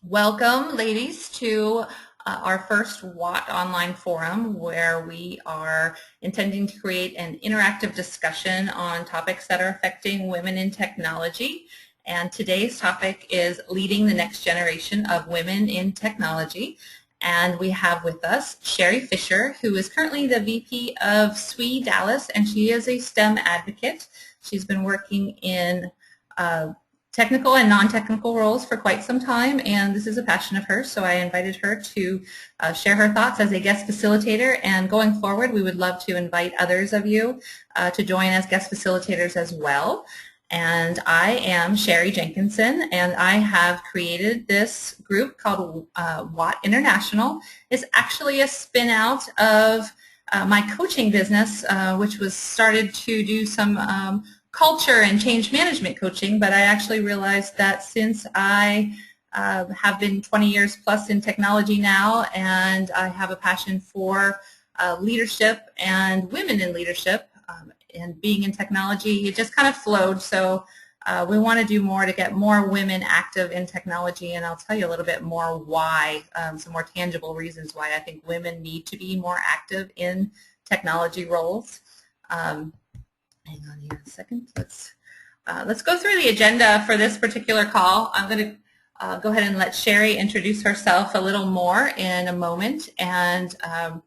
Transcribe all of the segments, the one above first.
Welcome, ladies, to our first WAT online forum where we are intending to create an interactive discussion on topics that are affecting women in technology. And today's topic is leading the next generation of women in technology. And we have with us Cherrie Fisher, who is currently the VP of SWE Dallas, and she is a STEM advocate. She's been working in technical and non-technical roles for quite some time, and this is a passion of hers, so I invited her to share her thoughts as a guest facilitator, and going forward we would love to invite others of you to join as guest facilitators as well. And I am Sheri Jenkinson, and I have created this group called WAT International. It's actually a spin-out of my coaching business, which was started to do some culture and change management coaching, but I actually realized that since I have been 20 years plus in technology now, and I have a passion for leadership and women in leadership and being in technology, it just kind of flowed. So we want to do more to get more women active in technology, and I'll tell you a little bit more why, some more tangible reasons why I think women need to be more active in technology roles. Hang on here a second. Let's go through the agenda for this particular call. I'm going to go ahead and let Sheri introduce herself a little more in a moment, and I'm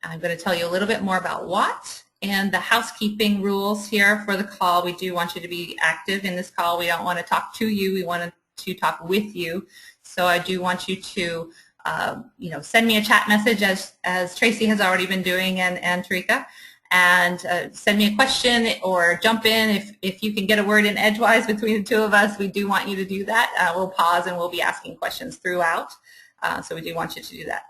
going to tell you a little bit more about WAT and the housekeeping rules here for the call. We do want you to be active in this call. We don't want to talk to you. We want to talk with you. So I do want you to send me a chat message as Tracy has already been doing, and Tarika. And send me a question or jump in if you can get a word in edgewise between the two of us. We do want you to do that. We'll pause and we'll be asking questions throughout, so we do want you to do that.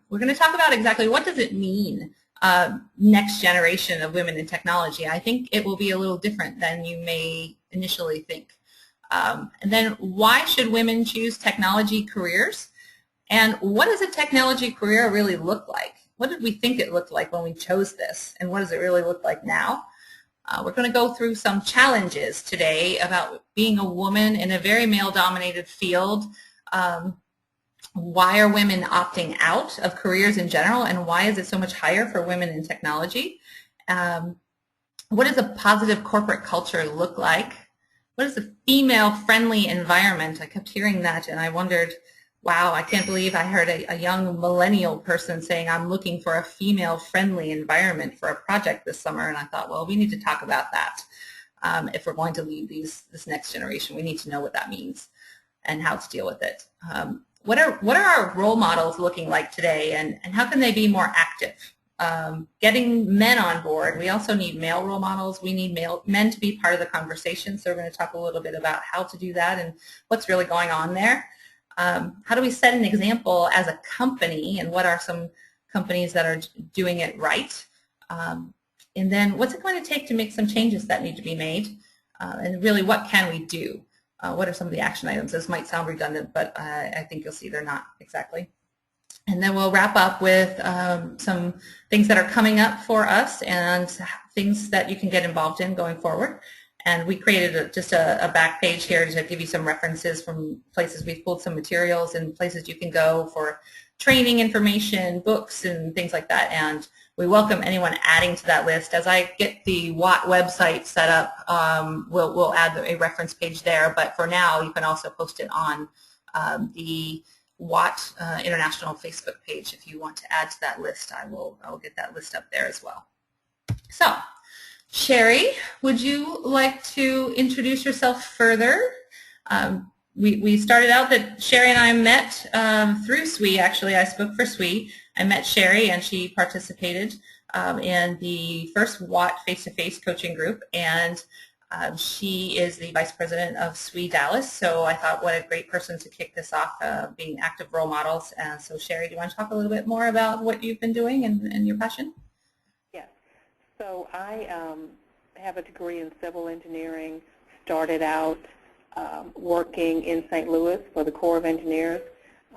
We're going to talk about exactly what does it mean, next generation of women in technology. I think it will be a little different than you may initially think. And then why should women choose technology careers? And what does a technology career really look like? What did we think it looked like when we chose this, and what does it really look like now? We're going to go through some challenges today about being a woman in a very male-dominated field. Why are women opting out of careers in general, and why is it so much higher for women in technology? What does a positive corporate culture look like? What is a female-friendly environment? I kept hearing that, and I wondered, wow, I can't believe I heard a young millennial person saying, I'm looking for a female-friendly environment for a project this summer. And I thought, well, we need to talk about that. If we're going to lead this next generation, we need to know what that means and how to deal with it. What are our role models looking like today, and how can they be more active? Getting men on board. We also need male role models. We need men to be part of the conversation. So we're going to talk a little bit about how to do that and what's really going on there. How do we set an example as a company, and what are some companies that are doing it right? And then what's it going to take to make some changes that need to be made? And really, what can we do? What are some of the action items? This might sound redundant, but I think you'll see they're not exactly. And then we'll wrap up with some things that are coming up for us and things that you can get involved in going forward. And we created just a back page here to give you some references from places. We've pulled some materials and places you can go for training information, books, and things like that. And we welcome anyone adding to that list. As I get the WAT website set up, we'll add a reference page there. But for now, you can also post it on the WAT International Facebook page. If you want to add to that list, I'll get that list up there as well. So, Sheri, would you like to introduce yourself further? We started out that Sheri and I met through SWE. Actually, I spoke for SWE. I met Sheri, and she participated in the first WAT face-to-face coaching group, and she is the vice president of SWE Dallas. So I thought, what a great person to kick this off, being active role models. And so, Sheri, do you want to talk a little bit more about what you've been doing and your passion? So I have a degree in civil engineering, started out working in St. Louis for the Corps of Engineers,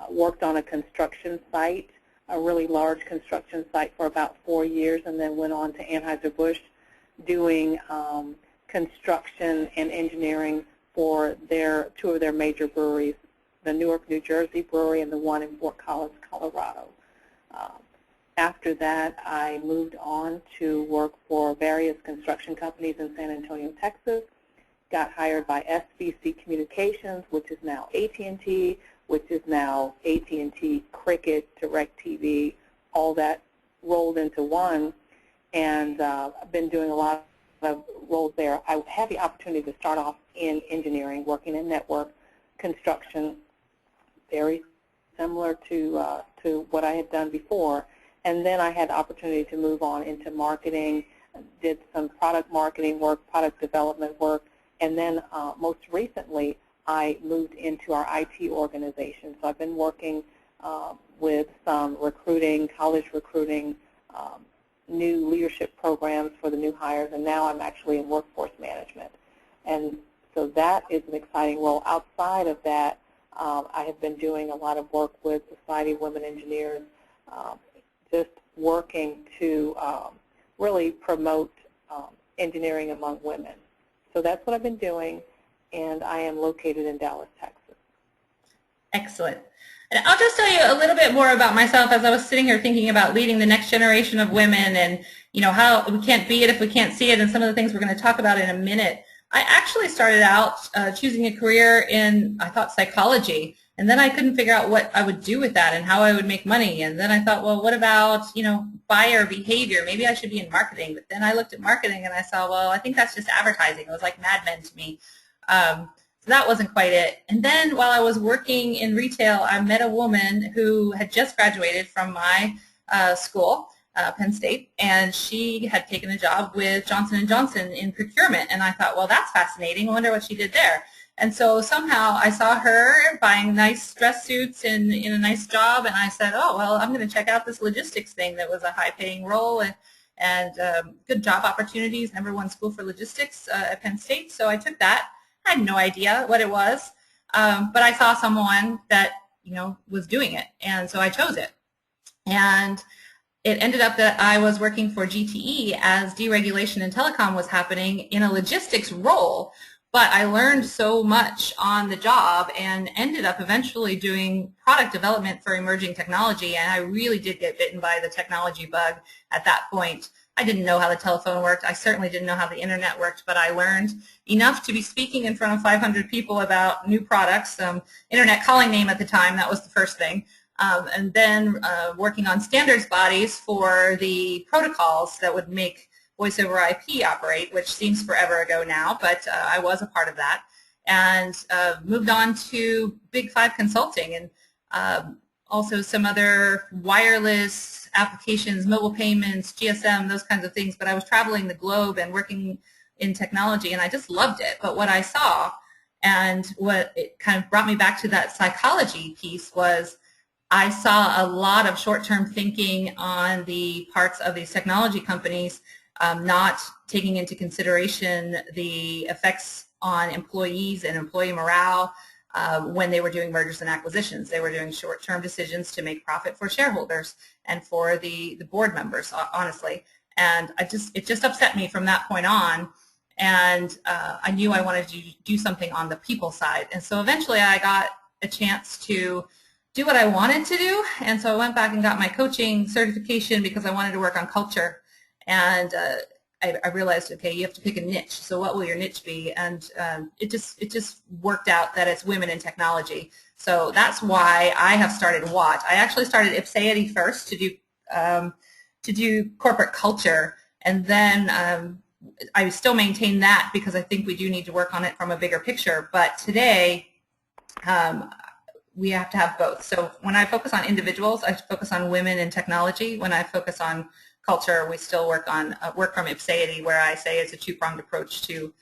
worked on a construction site, a really large construction site for about 4 years, and then went on to Anheuser-Busch doing construction and engineering for two of their major breweries, the Newark, New Jersey brewery and the one in Fort Collins, Colorado. After that, I moved on to work for various construction companies in San Antonio, Texas. Got hired by SBC Communications, which is now AT&T, which is now AT&T Cricket, DirecTV, all that rolled into one. And I've been doing a lot of roles there. I had the opportunity to start off in engineering, working in network construction, very similar to what I had done before. And then I had the opportunity to move on into marketing, did some product marketing work, product development work, and then most recently I moved into our IT organization. So I've been working with some recruiting, college recruiting, new leadership programs for the new hires, and now I'm actually in workforce management. And so that is an exciting role. Outside of that, I have been doing a lot of work with Society of Women Engineers, just working to really promote engineering among women. So that's what I've been doing, and I am located in Dallas, Texas. Excellent. And I'll just tell you a little bit more about myself as I was sitting here thinking about leading the next generation of women and, you know, how we can't be it if we can't see it, and some of the things we're going to talk about in a minute. I actually started out choosing a career in, I thought, psychology, and then I couldn't figure out what I would do with that and how I would make money. And then I thought, well, what about, you know, buyer behavior? Maybe I should be in marketing. But then I looked at marketing and I saw, well, I think that's just advertising. It was like Mad Men to me. So that wasn't quite it. And then while I was working in retail, I met a woman who had just graduated from my school, Penn State, and she had taken a job with Johnson & Johnson in procurement. And I thought, well, that's fascinating. I wonder what she did there. And so somehow I saw her buying nice dress suits in a nice job, and I said, oh, well, I'm going to check out this logistics thing that was a high-paying role and good job opportunities, #1 school for logistics at Penn State. So I took that. I had no idea what it was, but I saw someone that, you know, was doing it, and so I chose it. And it ended up that I was working for GTE as deregulation in telecom was happening in a logistics role. But I learned so much on the job and ended up eventually doing product development for emerging technology, and I really did get bitten by the technology bug at that point. I didn't know how the telephone worked. I certainly didn't know how the internet worked, but I learned enough to be speaking in front of 500 people about new products, internet calling name at the time, that was the first thing, and then working on standards bodies for the protocols that would make voice over IP operate, which seems forever ago now, but I was a part of that, and moved on to Big 5 Consulting and also some other wireless applications, mobile payments, GSM, those kinds of things, but I was traveling the globe and working in technology, and I just loved it. But what I saw, and what it kind of brought me back to that psychology piece, was I saw a lot of short-term thinking on the parts of these technology companies, not taking into consideration the effects on employees and employee morale when they were doing mergers and acquisitions. They were doing short-term decisions to make profit for shareholders and for the board members, honestly. And it just upset me from that point on, and I knew I wanted to do something on the people side. And so eventually I got a chance to do what I wanted to do, and so I went back and got my coaching certification because I wanted to work on culture. And I realized, okay, you have to pick a niche. So what will your niche be? And it just worked out that it's women in technology. So that's why I have started WAT. I actually started Ipseity first to do corporate culture, and then I still maintain that because I think we do need to work on it from a bigger picture. But today, we have to have both. So when I focus on individuals, I focus on women in technology. When I focus on culture, we still work on work from Ipseity, where I say it's a two-pronged approach to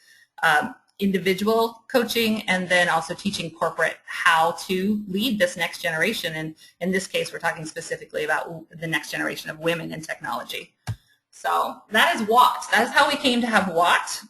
individual coaching and then also teaching corporate how to lead this next generation. And in this case, we're talking specifically about the next generation of women in technology. So that is WAT. That is how we came to have WAT.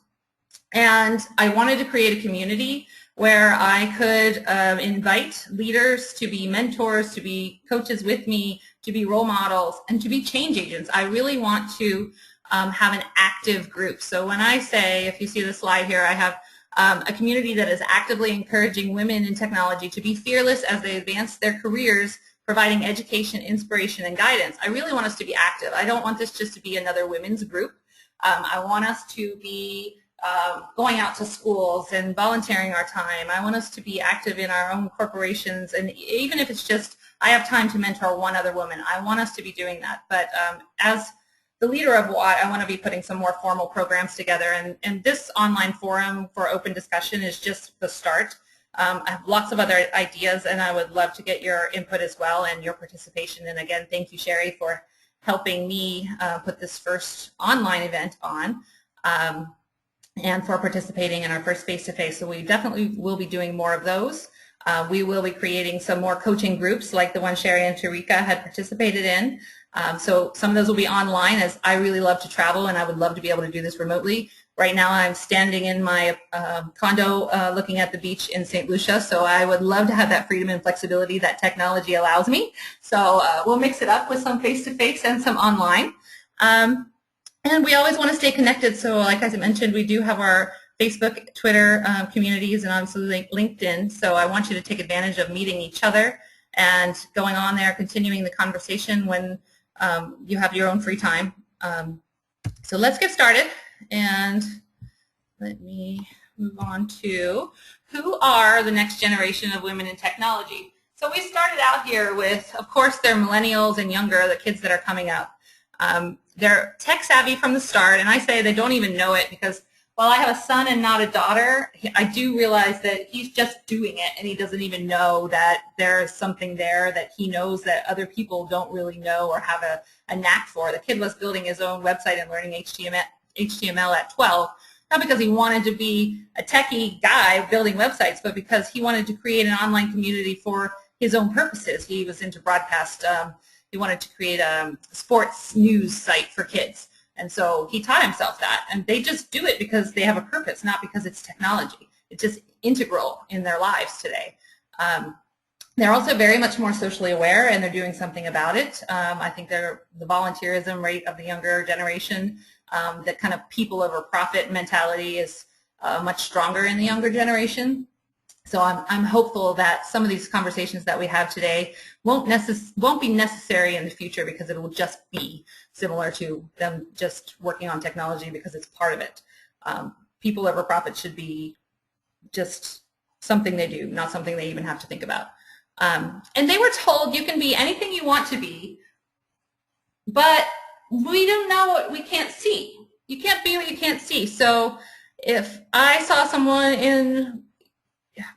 And I wanted to create a community where I could invite leaders to be mentors, to be coaches with me, to be role models, and to be change agents. I really want to have an active group. So when I say, if you see the slide here, I have a community that is actively encouraging women in technology to be fearless as they advance their careers, providing education, inspiration, and guidance. I really want us to be active. I don't want this just to be another women's group. I want us to be going out to schools and volunteering our time. I want us to be active in our own corporations, and even if it's just I have time to mentor one other woman, I want us to be doing that. But as the leader of WAT, I want to be putting some more formal programs together, and this online forum for open discussion is just the start. I have lots of other ideas, and I would love to get your input as well and your participation. And again, thank you, Sheri, for helping me put this first online event on, and for participating in our first face-to-face. So we definitely will be doing more of those. We will be creating some more coaching groups like the one Sheri and Tarika had participated in. So some of those will be online, as I really love to travel and I would love to be able to do this remotely. Right now I'm standing in my condo looking at the beach in St. Lucia, so I would love to have that freedom and flexibility that technology allows me. So we'll mix it up with some face-to-face and some online. And we always want to stay connected, so like I mentioned, we do have our Facebook, Twitter communities, and obviously LinkedIn, so I want you to take advantage of meeting each other and going on there, continuing the conversation when you have your own free time. So let's get started, and let me move on to who are the next generation of women in technology. So we started out here with, of course, they're millennials and younger, the kids that are coming up. They're tech savvy from the start, and I say they don't even know it because while I have a son and not a daughter, I do realize that he's just doing it and he doesn't even know that there's something there that he knows that other people don't really know or have a knack for. The kid was building his own website and learning HTML at 12, not because he wanted to be a techie guy building websites, but because he wanted to create an online community for his own purposes. He was into broadcast. He wanted to create a sports news site for kids. And so he taught himself that. And they just do it because they have a purpose, not because it's technology. It's just integral in their lives today. They're also very much more socially aware, and they're doing something about it. I think the volunteerism rate of the younger generation, that kind of people over profit mentality is much stronger in the younger generation. So I'm hopeful that some of these conversations that we have today won't be necessary in the future because it will just be similar to them just working on technology because it's part of it. People over profit should be just something they do, not something they even have to think about. And they were told you can be anything you want to be, but we don't know what we can't see. You can't be what you can't see. So if I saw someone in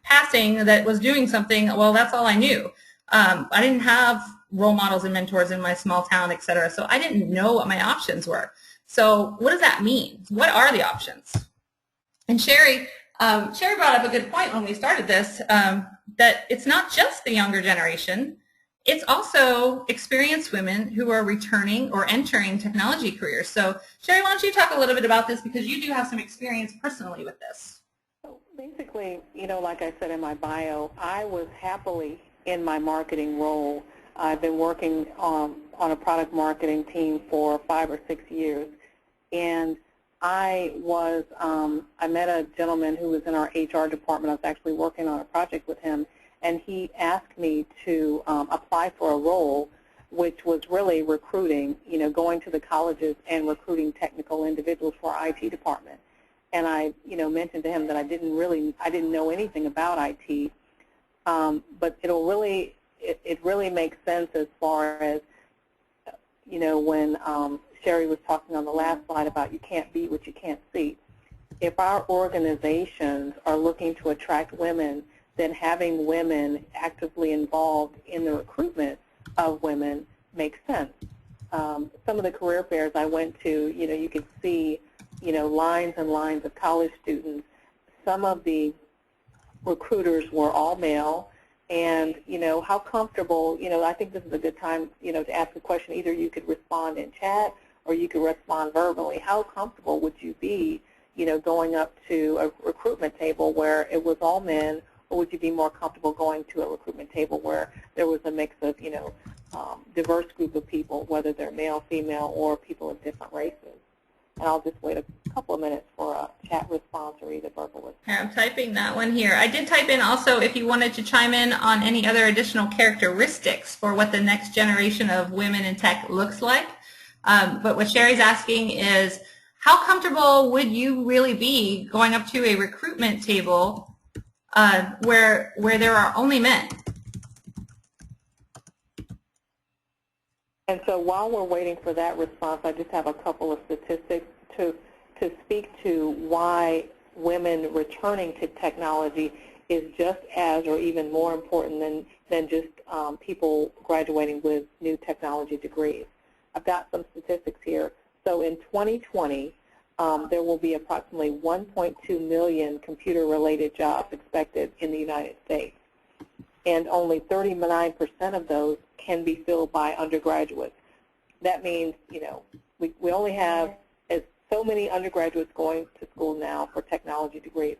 passing that was doing something, well, that's all I knew. I didn't have role models and mentors in my small town, et cetera, so I didn't know what my options were. So what does that mean? What are the options? And Sheri brought up a good point when we started this, that it's not just the younger generation, it's also experienced women who are returning or entering technology careers. So Sheri, why don't you talk a little bit about this, because you do have some experience personally with this. Basically, like I said in my bio, I was happily in my marketing role. I've been working on a product marketing team for 5 or 6 years, and I met a gentleman who was in our HR department. I was actually working on a project with him, and he asked me to apply for a role, which was really recruiting, going to the colleges and recruiting technical individuals for our IT department. And I, mentioned to him that I didn't know anything about IT, but it really makes sense as far as, when Sheri was talking on the last slide about you can't be what you can't see. If our organizations are looking to attract women, then having women actively involved in the recruitment of women makes sense. Some of the career fairs I went to, you could see lines and lines of college students. Some of the recruiters were all male, and, how comfortable, I think this is a good time, to ask a question. Either you could respond in chat or you could respond verbally. How comfortable would you be, going up to a recruitment table where it was all men, or would you be more comfortable going to a recruitment table where there was a mix of, diverse group of people, whether they're male, female, or people of different races? and I'll just wait a couple of minutes for a chat response or either verbal response. Here, I'm typing that one here. I did type in also if you wanted to chime in on any other additional characteristics for what the next generation of women in tech looks like. But what Sheri's asking is, how comfortable would you really be going up to a recruitment table where there are only men? And so while we're waiting for that response, I just have a couple of statistics to speak to why women returning to technology is just as or even more important than just people graduating with new technology degrees. I've got some statistics here. So in 2020, there will be approximately 1.2 million computer-related jobs expected in the United States, and only 39% of those can be filled by undergraduates. That means, you know, we only have so many undergraduates going to school now for technology degrees,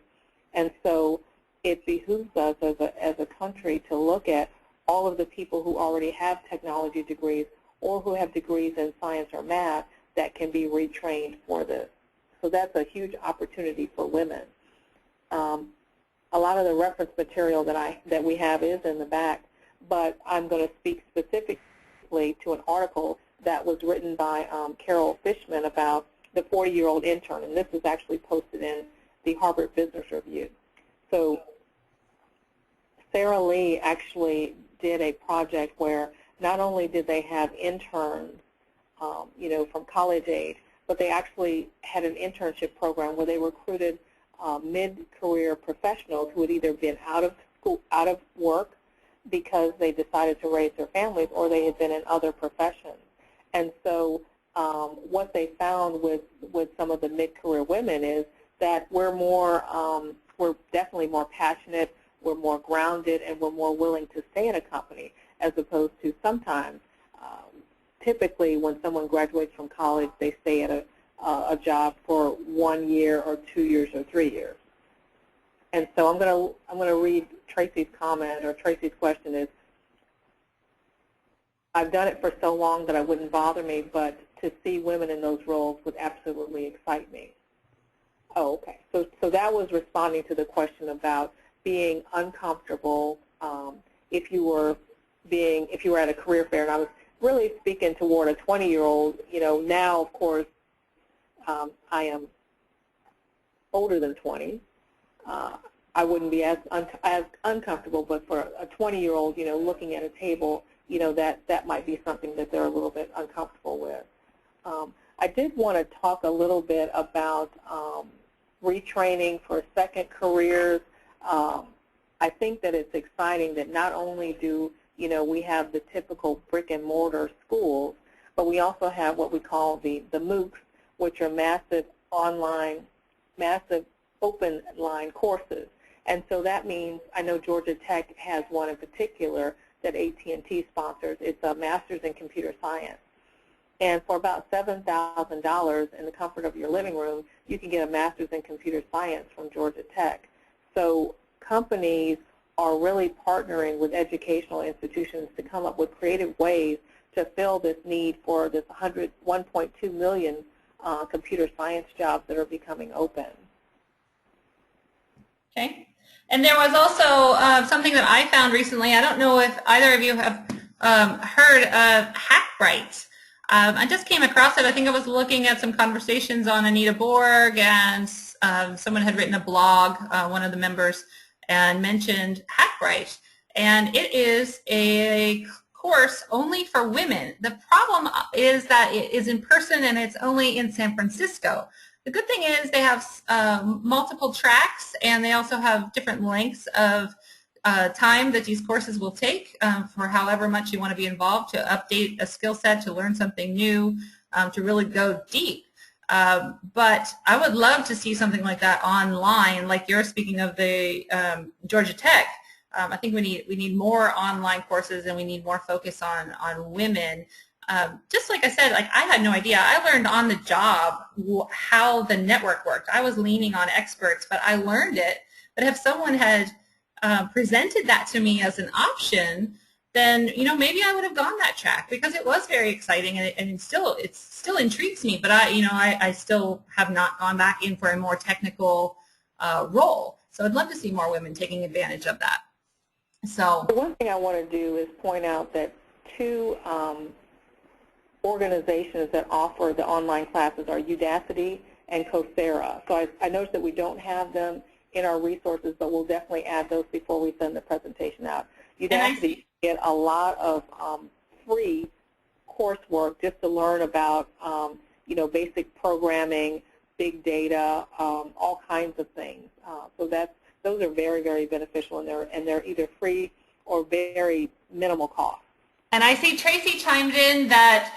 and so it behooves us as a country to look at all of the people who already have technology degrees or who have degrees in science or math that can be retrained for this. So that's a huge opportunity for women. A lot of the reference material that we have is in the back, but I'm going to speak specifically to an article that was written by Carol Fishman about the 40-year-old intern, and this is actually posted in the Harvard Business Review. So Sarah Lee actually did a project where not only did they have interns, you know, from college age, but they actually had an internship program where they recruited mid-career professionals who had either been out of school, out of work because they decided to raise their families, or they had been in other professions. And so what they found with some of the mid-career women is that we're definitely more passionate, we're more grounded, and we're more willing to stay in a company, as opposed to sometimes, typically when someone graduates from college, they stay at a job for 1 year or 2 years or 3 years. And so I'm going to read Tracy's comment, or Tracy's question is, I've done it for so long that it wouldn't bother me, but to see women in those roles would absolutely excite me. Oh, okay. So that was responding to the question about being uncomfortable if you were at a career fair. And I was really speaking toward a 20-year-old. You know, now of course I am older than 20. I wouldn't be as uncomfortable, but for a 20-year-old, you know, looking at a table, you know, that might be something that they're a little bit uncomfortable with. I did want to talk a little bit about retraining for second careers. I think that it's exciting that not only do, you know, we have the typical brick and mortar schools, but we also have what we call the MOOCs, which are massive open line courses. And so that means, I know Georgia Tech has one in particular that AT&T sponsors. It's a master's in computer science. And for about $7,000 in the comfort of your living room, you can get a master's in computer science from Georgia Tech. So companies are really partnering with educational institutions to come up with creative ways to fill this need for this 1.2 million computer science jobs that are becoming open. Okay. And there was also something that I found recently. I don't know if either of you have heard of HackBright. I just came across it. I think I was looking at some conversations on Anita Borg, and someone had written a blog, one of the members, and mentioned HackBright. And it is a course only for women. The problem is that it is in person and it's only in San Francisco. The good thing is they have multiple tracks, and they also have different lengths of time that these courses will take for however much you want to be involved, to update a skill set, to learn something new, to really go deep. But I would love to see something like that online, like you're speaking of the Georgia Tech. I think we need more online courses, and we need more focus on women. Just like I said, like I had no idea. I learned on the job how the network worked. I was leaning on experts, but I learned it. But if someone had presented that to me as an option, then maybe I would have gone that track, because it was very exciting, and it still intrigues me. But I still have not gone back in for a more technical role. So I'd love to see more women taking advantage of that. So the one thing I want to do is point out that two organizations that offer the online classes are Udacity and Coursera. So I noticed that we don't have them in our resources, but we'll definitely add those before we send the presentation out. Udacity get a lot of free coursework just to learn about basic programming, big data, all kinds of things. So those are very, very beneficial, and they're either free or very minimal cost. And I see Tracy chimed in that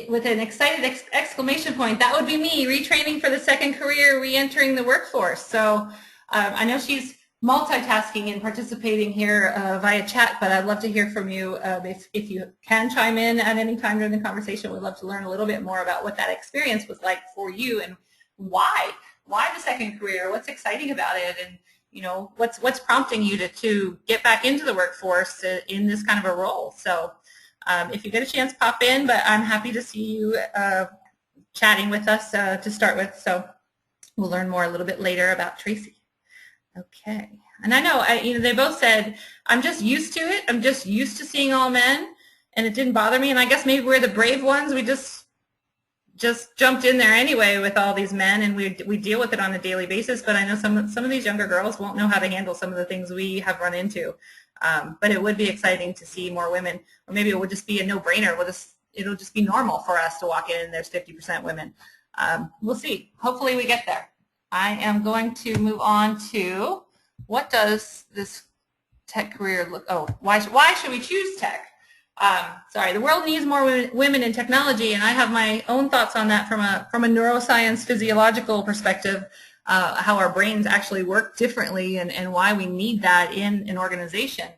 with an excited exclamation point. That would be me, retraining for the second career, re-entering the workforce. So I know she's multitasking and participating here via chat, but I'd love to hear from you. If you can chime in at any time during the conversation, we'd love to learn a little bit more about what that experience was like for you, and why the second career, what's exciting about it, and what's prompting you to get back into the workforce in this kind of a role. So if you get a chance, pop in, but I'm happy to see you chatting with us to start with. So we'll learn more a little bit later about Tracy. Okay, and I know they both said, I'm just used to it. I'm just used to seeing all men, and it didn't bother me. And I guess maybe we're the brave ones. We just jumped in there anyway with all these men, and we deal with it on a daily basis. But I know some of these younger girls won't know how to handle some of the things we have run into. But it would be exciting to see more women, or maybe it would just be a no-brainer. It'll just be normal for us to walk in and there's 50% women. We'll see. Hopefully we get there. I am going to move on to, what does this tech career look? Oh, why should we choose tech? Sorry, the world needs more women in technology, and I have my own thoughts on that from a neuroscience physiological perspective, how our brains actually work differently, and why we need that in an organization.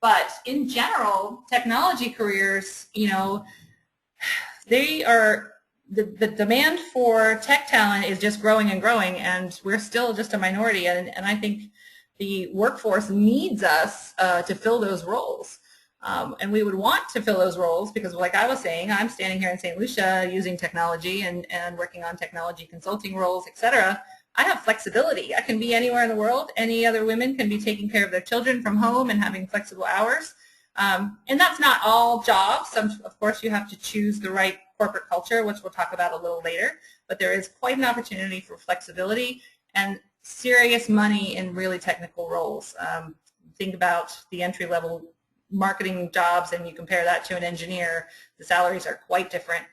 But in general, technology careers, they are, the demand for tech talent is just growing and growing, and we're still just a minority, and I think the workforce needs us to fill those roles. And we would want to fill those roles because, like I was saying, I'm standing here in St. Lucia using technology and working on technology consulting roles, etc. I have flexibility. I can be anywhere in the world. Any other women can be taking care of their children from home and having flexible hours. And that's not all jobs. Of course, you have to choose the right corporate culture, which we'll talk about a little later. But there is quite an opportunity for flexibility and serious money in really technical roles. Think about the entry-level marketing jobs, and you compare that to an engineer, the salaries are quite different.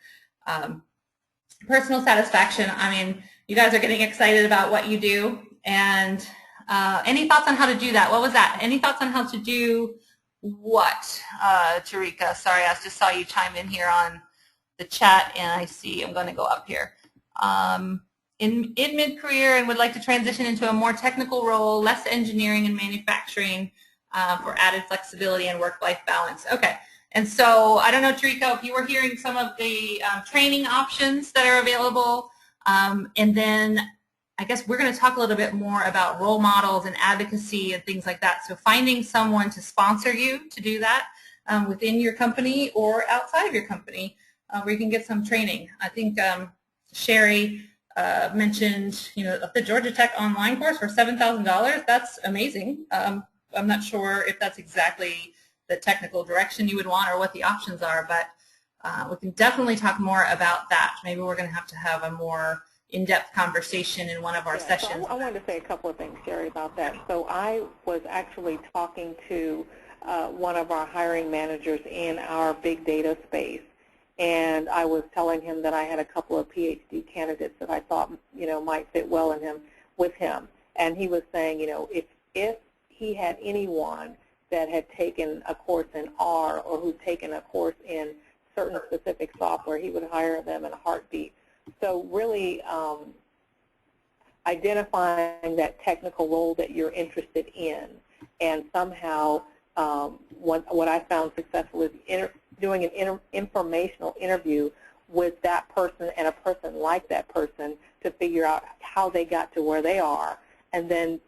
Personal satisfaction, I mean, you guys are getting excited about what you do, and any thoughts on how to do that? What was that? Any thoughts on how to do what? Tarika, sorry, I just saw you chime in here on the chat, and I see, I'm going to go up here. In mid-career and would like to transition into a more technical role, less engineering and manufacturing, for added flexibility and work-life balance. Okay, and so I don't know, Tarika, if you were hearing some of the training options that are available, and then I guess we're going to talk a little bit more about role models and advocacy and things like that. So finding someone to sponsor you to do that within your company or outside of your company, where you can get some training. I think Sheri mentioned, the Georgia Tech online course for $7,000. That's amazing. I'm not sure if that's exactly the technical direction you would want or what the options are, but we can definitely talk more about that. Maybe we're going to have a more in-depth conversation in one of our sessions. So I wanted to say a couple of things, Sheri, about that. So I was actually talking to one of our hiring managers in our big data space, and I was telling him that I had a couple of PhD candidates that I thought, might fit well with him. And he was saying, if he had anyone that had taken a course in R or who'd taken a course in certain specific software, he would hire them in a heartbeat. So really identifying that technical role that you're interested in, and somehow what I found successful is doing an informational interview with that person and a person like that person to figure out how they got to where they are, and then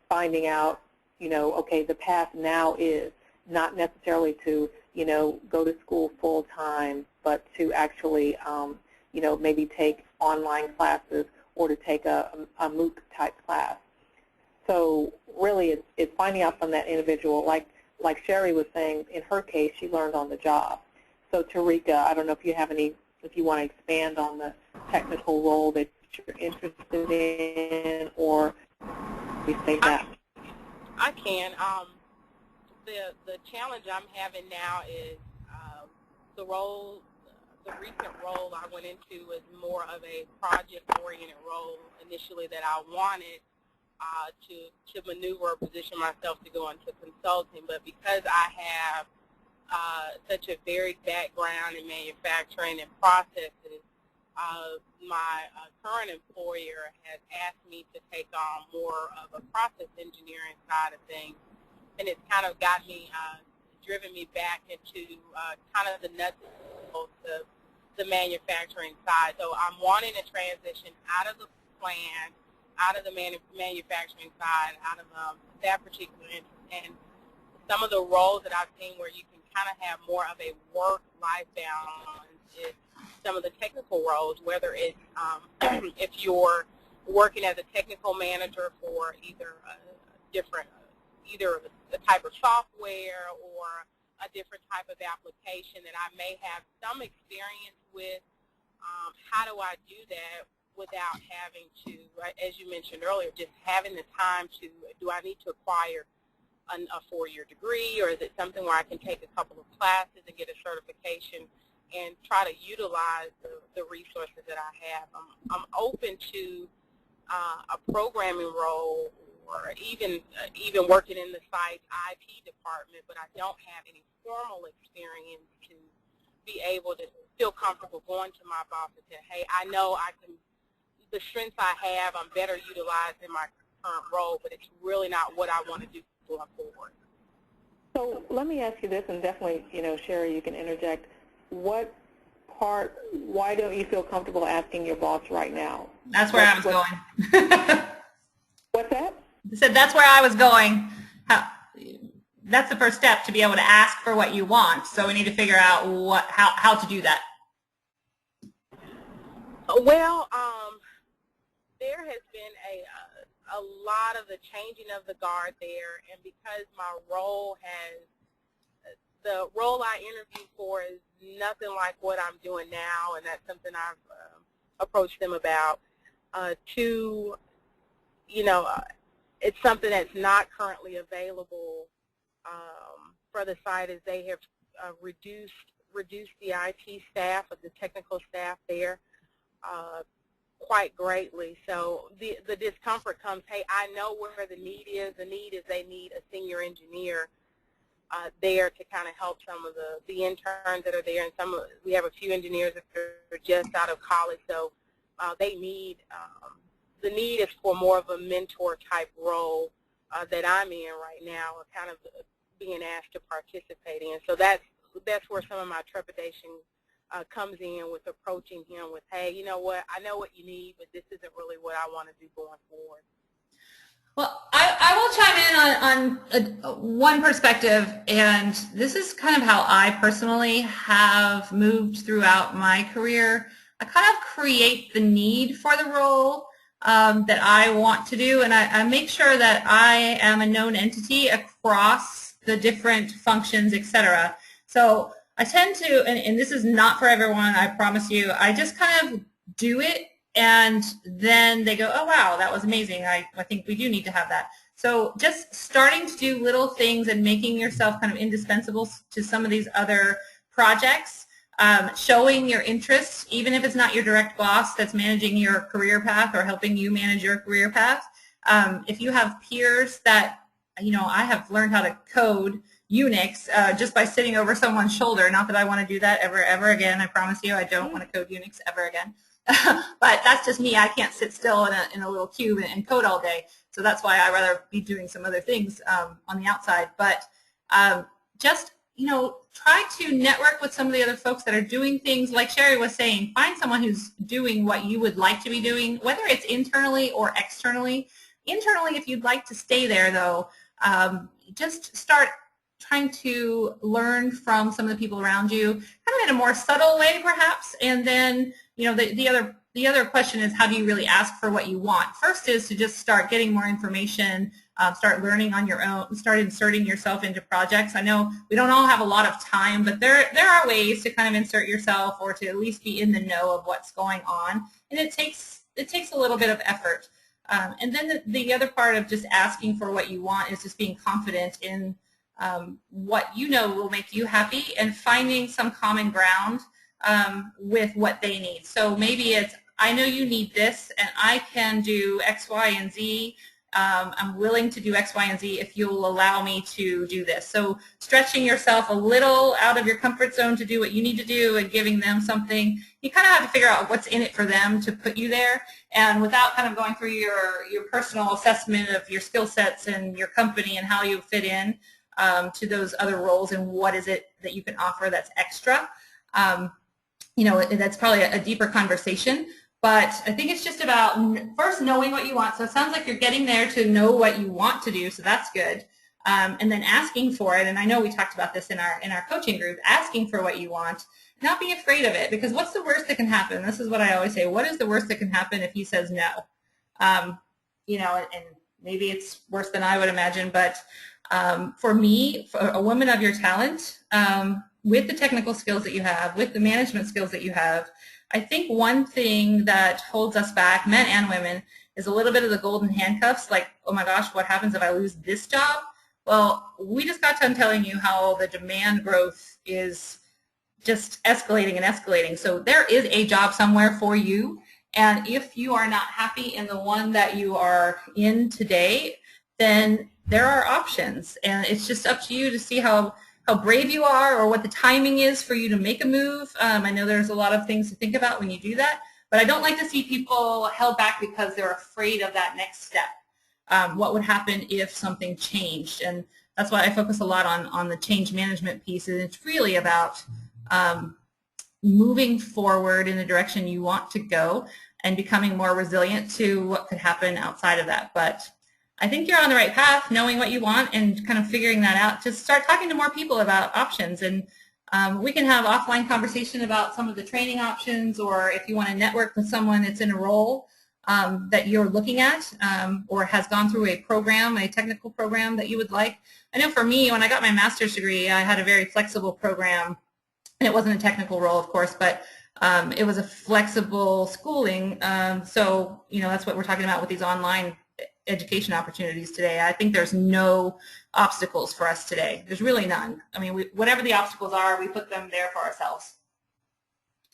finding out, okay, the path now is not necessarily to go to school full time, but to actually, maybe take online classes or to take a MOOC type class. So really, it's finding out from that individual. Like Sheri was saying, in her case, she learned on the job. So Tarika, I don't know if you want to expand on the technical role that you're interested in, or we say that. I can. The challenge I'm having now is the recent role I went into was more of a project-oriented role initially that I wanted to maneuver or position myself to go into consulting, but because I have such a varied background in manufacturing and processes, my current employer has asked me to take on more of a process engineering side of things, and it's kind of got me, driven me back into kind of the nuts and bolts of the manufacturing side. So I'm wanting to transition out of the plant, out of the manufacturing side, out of that particular interest. And some of the roles that I've seen where you can kind of have more of a work-life balance is some of the technical roles, whether it's if you're working as a technical manager for either a type of software or a different type of application that I may have some experience with. How do I do that without having to, as you mentioned earlier, just having the time to, do I need to acquire a 4-year degree, or is it something where I can take a couple of classes and get a certification and try to utilize the resources that I have? I'm open to a programming role, or even working in the site's IT department, but I don't have any formal experience to be able to feel comfortable going to my boss and say, hey, I know I can, the strengths I have, I'm better utilized in my current role, but it's really not what I want to do going forward. So let me ask you this, and definitely, Sheri, you can interject. Why don't you feel comfortable asking your boss right now? That's where I was going. What's that? I said that's where I was going. That's the first step, to be able to ask for what you want. So we need to figure out how to do that. Well, there has been a lot of the changing of the guard there, and because my role the role I interviewed for is nothing like what I'm doing now, and that's something I've approached them about. It's something that's not currently available for the site, as they have reduced the IT staff, of the technical staff there, quite greatly. So the discomfort comes, hey, I know where the need is. The need is they need a senior engineer there to kind of help some of the interns that are there, and we have a few engineers that are just out of college, so they need, the need is for more of a mentor type role that I'm in right now, kind of being asked to participate in. So that's where some of my trepidation comes in, with approaching him with, hey, you know what, I know what you need, but this isn't really what I want to do going forward. Well, I will chime in on one perspective, and this is kind of how I personally have moved throughout my career. I kind of create the need for the role that I want to do, and I make sure that I am a known entity across the different functions, etc. So I tend to, and this is not for everyone, I promise you, I just kind of do it, and then they go, oh, wow, that was amazing. I think we do need to have that. So just starting to do little things and making yourself kind of indispensable to some of these other projects, showing your interest, even if it's not your direct boss that's managing your career path or helping you manage your career path. If you have peers that, I have learned how to code Unix just by sitting over someone's shoulder. Not that I want to do that ever again. I promise you, I don't want to code Unix ever again. But that's just me. I can't sit still in a little cube and code all day. So that's why I'd rather be doing some other things on the outside. But just, try to network with some of the other folks that are doing things like Sheri was saying. Find someone who's doing what you would like to be doing, whether it's internally or externally. Internally, if you'd like to stay there, though, just start trying to learn from some of the people around you, kind of in a more subtle way, perhaps. And then, the other question is, how do you really ask for what you want? First is to just start getting more information, start learning on your own, start inserting yourself into projects. I know we don't all have a lot of time, but there are ways to kind of insert yourself or to at least be in the know of what's going on. And it takes a little bit of effort. And then the other part of just asking for what you want is just being confident in what you know will make you happy and finding some common ground with what they need. So maybe it's, I know you need this and I can do X, Y, and Z. I'm willing to do X, Y, and Z if you'll allow me to do this. So stretching yourself a little out of your comfort zone to do what you need to do and giving them something. You kind of have to figure out what's in it for them to put you there. And without kind of going through your personal assessment of your skill sets and your company and how you fit in to those other roles and what is it that you can offer that's extra. That's probably a deeper conversation. But I think it's just about first knowing what you want. So it sounds like you're getting there to know what you want to do, so that's good. And then asking for it. And I know we talked about this in our coaching group, asking for what you want, not being afraid of it, because what's the worst that can happen? This is what I always say. What is the worst that can happen if he says no? And maybe it's worse than I would imagine, but for me, for a woman of your talent, with the technical skills that you have, with the management skills that you have, I think one thing that holds us back, men and women, is a little bit of the golden handcuffs, like, oh my gosh, what happens if I lose this job? Well, we just got done telling you how the demand growth is just escalating and escalating. So there is a job somewhere for you, and if you are not happy in the one that you are in today, then there are options, and it's just up to you to see how brave you are or what the timing is for you to make a move. I know there's a lot of things to think about when you do that, but I don't like to see people held back because they're afraid of that next step. What would happen if something changed? And that's why I focus a lot on the change management piece, and it's really about moving forward in the direction you want to go and becoming more resilient to what could happen outside of that. But I think you're on the right path, knowing what you want and kind of figuring that out. Just start talking to more people about options, and we can have offline conversation about some of the training options, or if you want to network with someone that's in a role that you're looking at or has gone through a program, a technical program that you would like. I know for me, when I got my master's degree, I had a very flexible program, and it wasn't a technical role, of course, but it was a flexible schooling. So, that's what we're talking about with these online education opportunities today. I think there's no obstacles for us today. There's really none. I mean, whatever the obstacles are, we put them there for ourselves.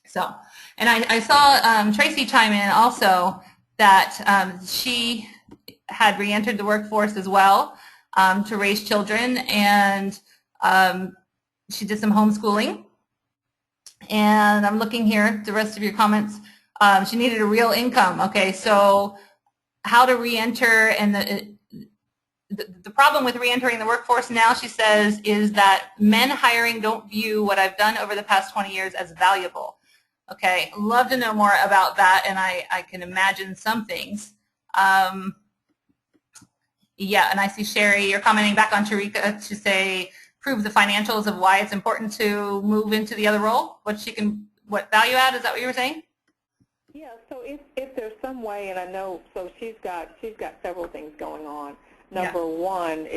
So, and I saw Tracy chime in also that she had re-entered the workforce as well to raise children, and she did some homeschooling. And I'm looking here at the rest of your comments. She needed a real income. Okay, so how to re-enter, and the problem with re-entering the workforce now, she says, is that men hiring don't view what I've done over the past 20 years as valuable. Okay, love to know more about that, and I can imagine some things. Yeah, and I see Sheri, you're commenting back on Sharika to say, prove the financials of why it's important to move into the other role, what value add, is that what you were saying? Yeah, so if there's some way, and I know, so she's got several things going on. Number one,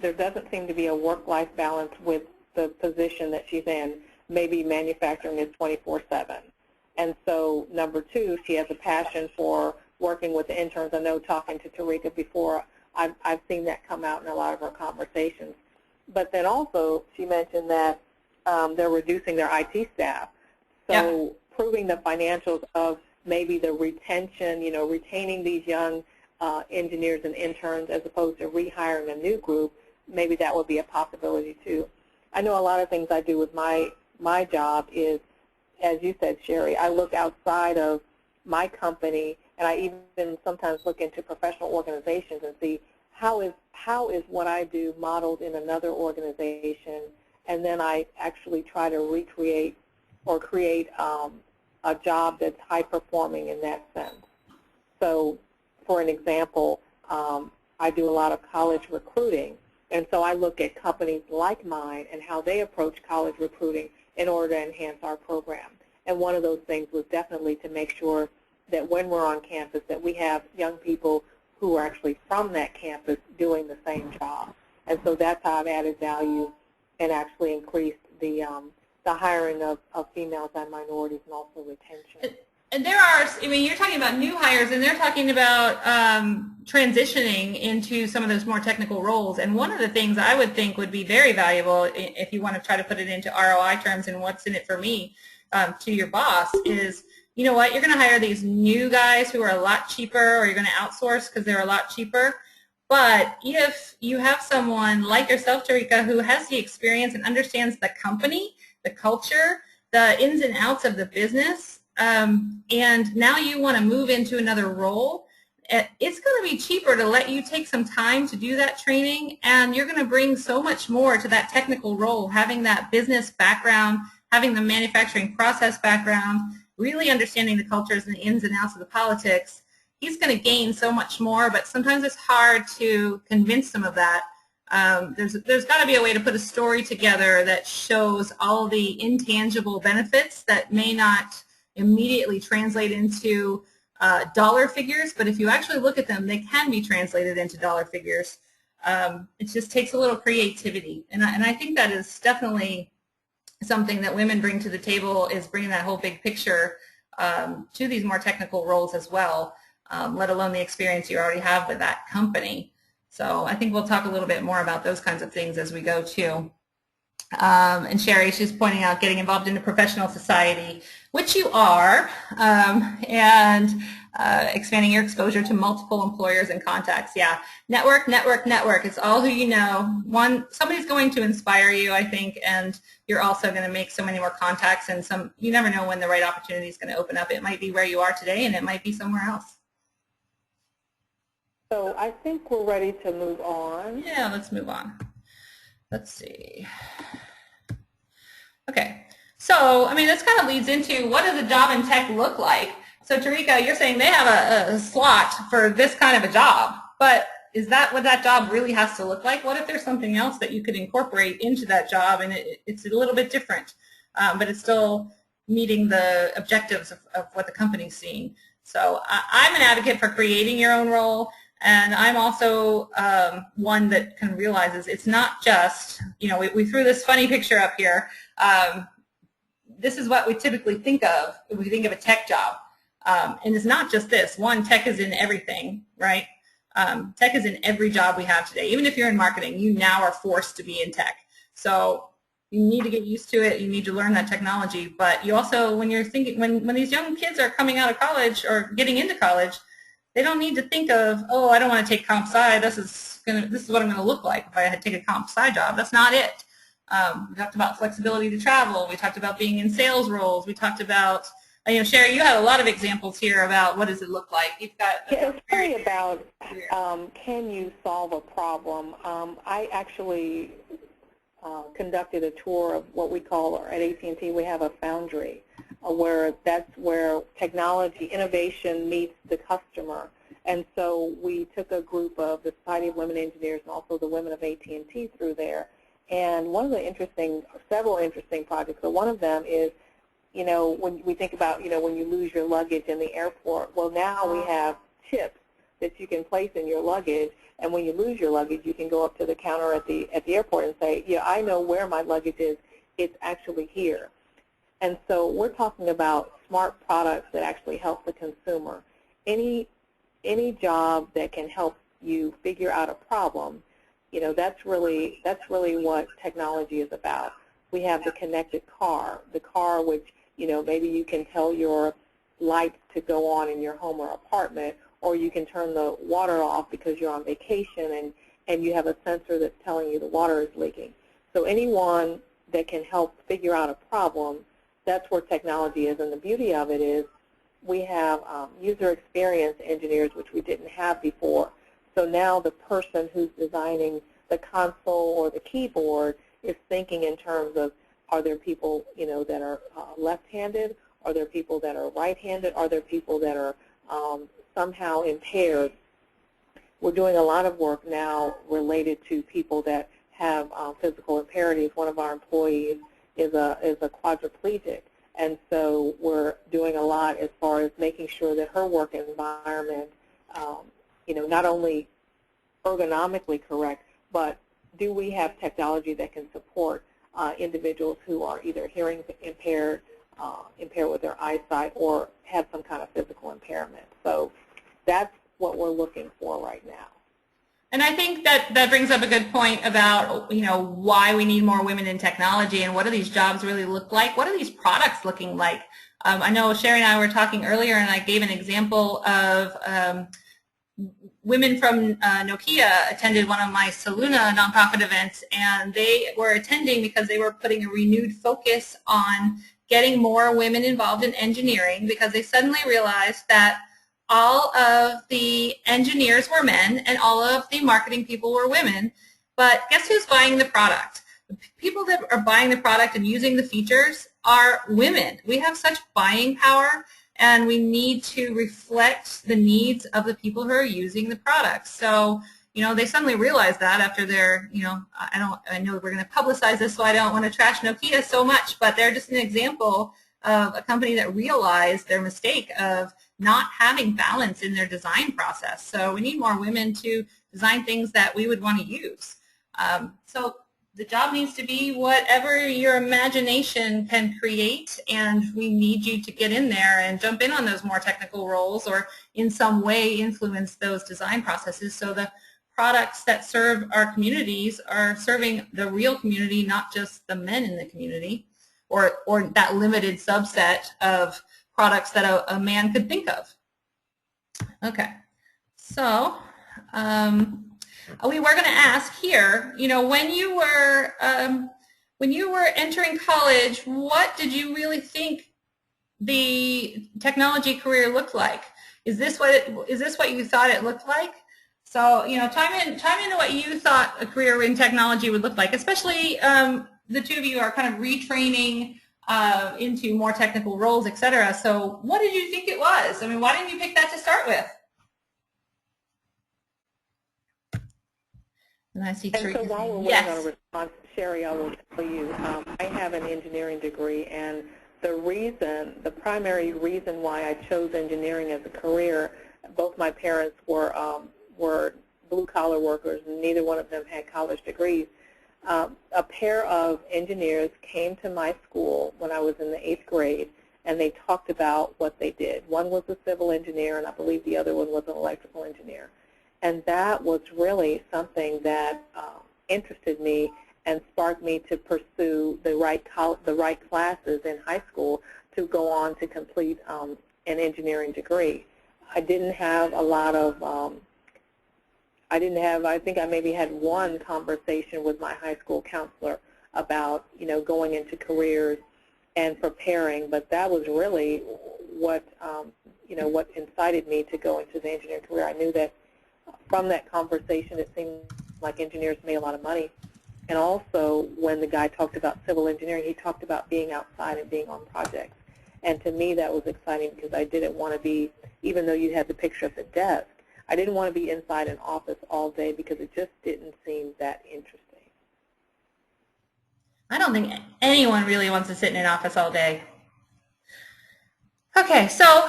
there doesn't seem to be a work-life balance with the position that she's in. Maybe manufacturing is 24/7. And so number two, she has a passion for working with the interns. I know, talking to Tarika before, I've seen that come out in a lot of our conversations. But then also, she mentioned that they're reducing their IT staff. So proving the financials of maybe the retention, retaining these young engineers and interns as opposed to rehiring a new group, maybe that would be a possibility too. I know a lot of things I do with my job is, as you said, Sheri, I look outside of my company, and I even sometimes look into professional organizations and see how is what I do modeled in another organization, and then I actually try to recreate or create a job that's high-performing in that sense. So, for an example, I do a lot of college recruiting. And so I look at companies like mine and how they approach college recruiting in order to enhance our program. And one of those things was definitely to make sure that when we're on campus that we have young people who are actually from that campus doing the same job. And so that's how I've added value and actually increased the hiring of females and minorities and also retention. And there are, I mean, you're talking about new hires, and they're talking about transitioning into some of those more technical roles. And one of the things I would think would be very valuable, if you want to try to put it into ROI terms and what's in it for me, to your boss is, you know what, you're going to hire these new guys who are a lot cheaper, or you're going to outsource because they're a lot cheaper. But if you have someone like yourself, Cherrie, who has the experience and understands the company, the culture, the ins and outs of the business, and now you want to move into another role, it's going to be cheaper to let you take some time to do that training, and you're going to bring so much more to that technical role, having that business background, having the manufacturing process background, really understanding the cultures and the ins and outs of the politics. He's going to gain so much more, but sometimes it's hard to convince them of that. There's got to be a way to put a story together that shows all the intangible benefits that may not immediately translate into dollar figures, but if you actually look at them, they can be translated into dollar figures. It just takes a little creativity, and I think that is definitely something that women bring to the table, is bringing that whole big picture to these more technical roles as well, let alone the experience you already have with that company. So I think we'll talk a little bit more about those kinds of things as we go too. And Sheri, she's pointing out getting involved in a professional society, which you are, and expanding your exposure to multiple employers and contacts. Yeah, network, network, network. It's all who you know. Somebody's going to inspire you, I think, and you're also going to make so many more contacts, and you never know when the right opportunity is going to open up. It might be where you are today, and it might be somewhere else. So I think we're ready to move on. Yeah, let's move on. Let's see. Okay, so I mean, this kind of leads into, what does a job in tech look like? So Cherrie, you're saying they have a slot for this kind of a job, but is that what that job really has to look like? What if there's something else that you could incorporate into that job, and it's a little bit different, but it's still meeting the objectives of what the company's seeing? So I'm an advocate for creating your own role. And I'm also one that kind of realizes it's not just, we threw this funny picture up here. This is what we typically think of when we think of a tech job. And it's not just this. One, tech is in everything, right? Tech is in every job we have today. Even if you're in marketing, you now are forced to be in tech. So you need to get used to it. You need to learn that technology. But you also, when you're thinking, when these young kids are coming out of college or getting into college, they don't need to think of, oh, I don't want to take comp sci. This is what I'm going to look like if I had to take a comp sci job. That's not it. We talked about flexibility to travel. We talked about being in sales roles. We talked about, Sheri, you had a lot of examples here about what does it look like. You've got. Yeah, it's really about can you solve a problem. I actually conducted a tour of what we call, at AT&T, we have a foundry, where that's where technology innovation meets the customer. And so we took a group of the Society of Women Engineers and also the women of AT&T through there. And one of the several interesting projects, but one of them is, when we think about, when you lose your luggage in the airport, well, now we have chips that you can place in your luggage, and when you lose your luggage, you can go up to the counter at the airport and say, yeah, I know where my luggage is. It's actually here. And so we're talking about smart products that actually help the consumer. Any job that can help you figure out a problem, that's really what technology is about. We have the connected car, which, maybe you can tell your lights to go on in your home or apartment, or you can turn the water off because you're on vacation and you have a sensor that's telling you the water is leaking. So anyone that can help figure out a problem, that's where technology is. And the beauty of it is we have user experience engineers, which we didn't have before. So now the person who's designing the console or the keyboard is thinking in terms of, are there people that are left-handed? Are there people that are right-handed? Are there people that are somehow impaired? we're doing a lot of work now related to people that have physical impairments. One of our employees is a quadriplegic, and so we're doing a lot as far as making sure that her work environment, not only ergonomically correct, but do we have technology that can support individuals who are either hearing impaired, impaired with their eyesight, or have some kind of physical impairment. So that's what we're looking for right now. And I think that brings up a good point about, why we need more women in technology and what do these jobs really look like? What are these products looking like? I know Sheri and I were talking earlier, and I gave an example of women from Nokia attended one of my Saluna nonprofit events, and they were attending because they were putting a renewed focus on getting more women involved in engineering, because they suddenly realized that all of the engineers were men and all of the marketing people were women, but guess who's buying the product? The people that are buying the product and using the features are women. We have such buying power, and we need to reflect the needs of the people who are using the product. So, they suddenly realized that after their, I know we're going to publicize this, so I don't want to trash Nokia so much, but they're just an example of a company that realized their mistake of not having balance in their design process. So we need more women to design things that we would want to use. So the job needs to be whatever your imagination can create, and we need you to get in there and jump in on those more technical roles, or in some way influence those design processes, so the products that serve our communities are serving the real community, not just the men in the community, or that limited subset of products that a man could think of. Okay, so we were going to ask here, when you were entering college, what did you really think the technology career looked like? Is this what you thought it looked like? So, chime into what you thought a career in technology would look like, especially the two of you are kind of retraining into more technical roles, et cetera. So what did you think it was? I mean, why didn't you pick that to start with? And I see Cherrie. So while we're waiting on a response, Sheri, I will tell you, I have an engineering degree, and the primary reason why I chose engineering as a career, both my parents were blue-collar workers, and neither one of them had college degrees. A pair of engineers came to my school when I was in the 8th grade, and they talked about what they did. One was a civil engineer, and I believe the other one was an electrical engineer. And that was really something that interested me and sparked me to pursue the right classes in high school to go on to complete an engineering degree. I didn't have a lot of I think I maybe had one conversation with my high school counselor about, going into careers and preparing, but that was really what, what incited me to go into the engineering career. I knew that from that conversation, it seemed like engineers made a lot of money. And also, when the guy talked about civil engineering, he talked about being outside and being on projects. And to me, that was exciting because I didn't want to be, even though you had the picture of the desk, I didn't want to be inside an office all day because it just didn't seem that interesting. I don't think anyone really wants to sit in an office all day. Okay, so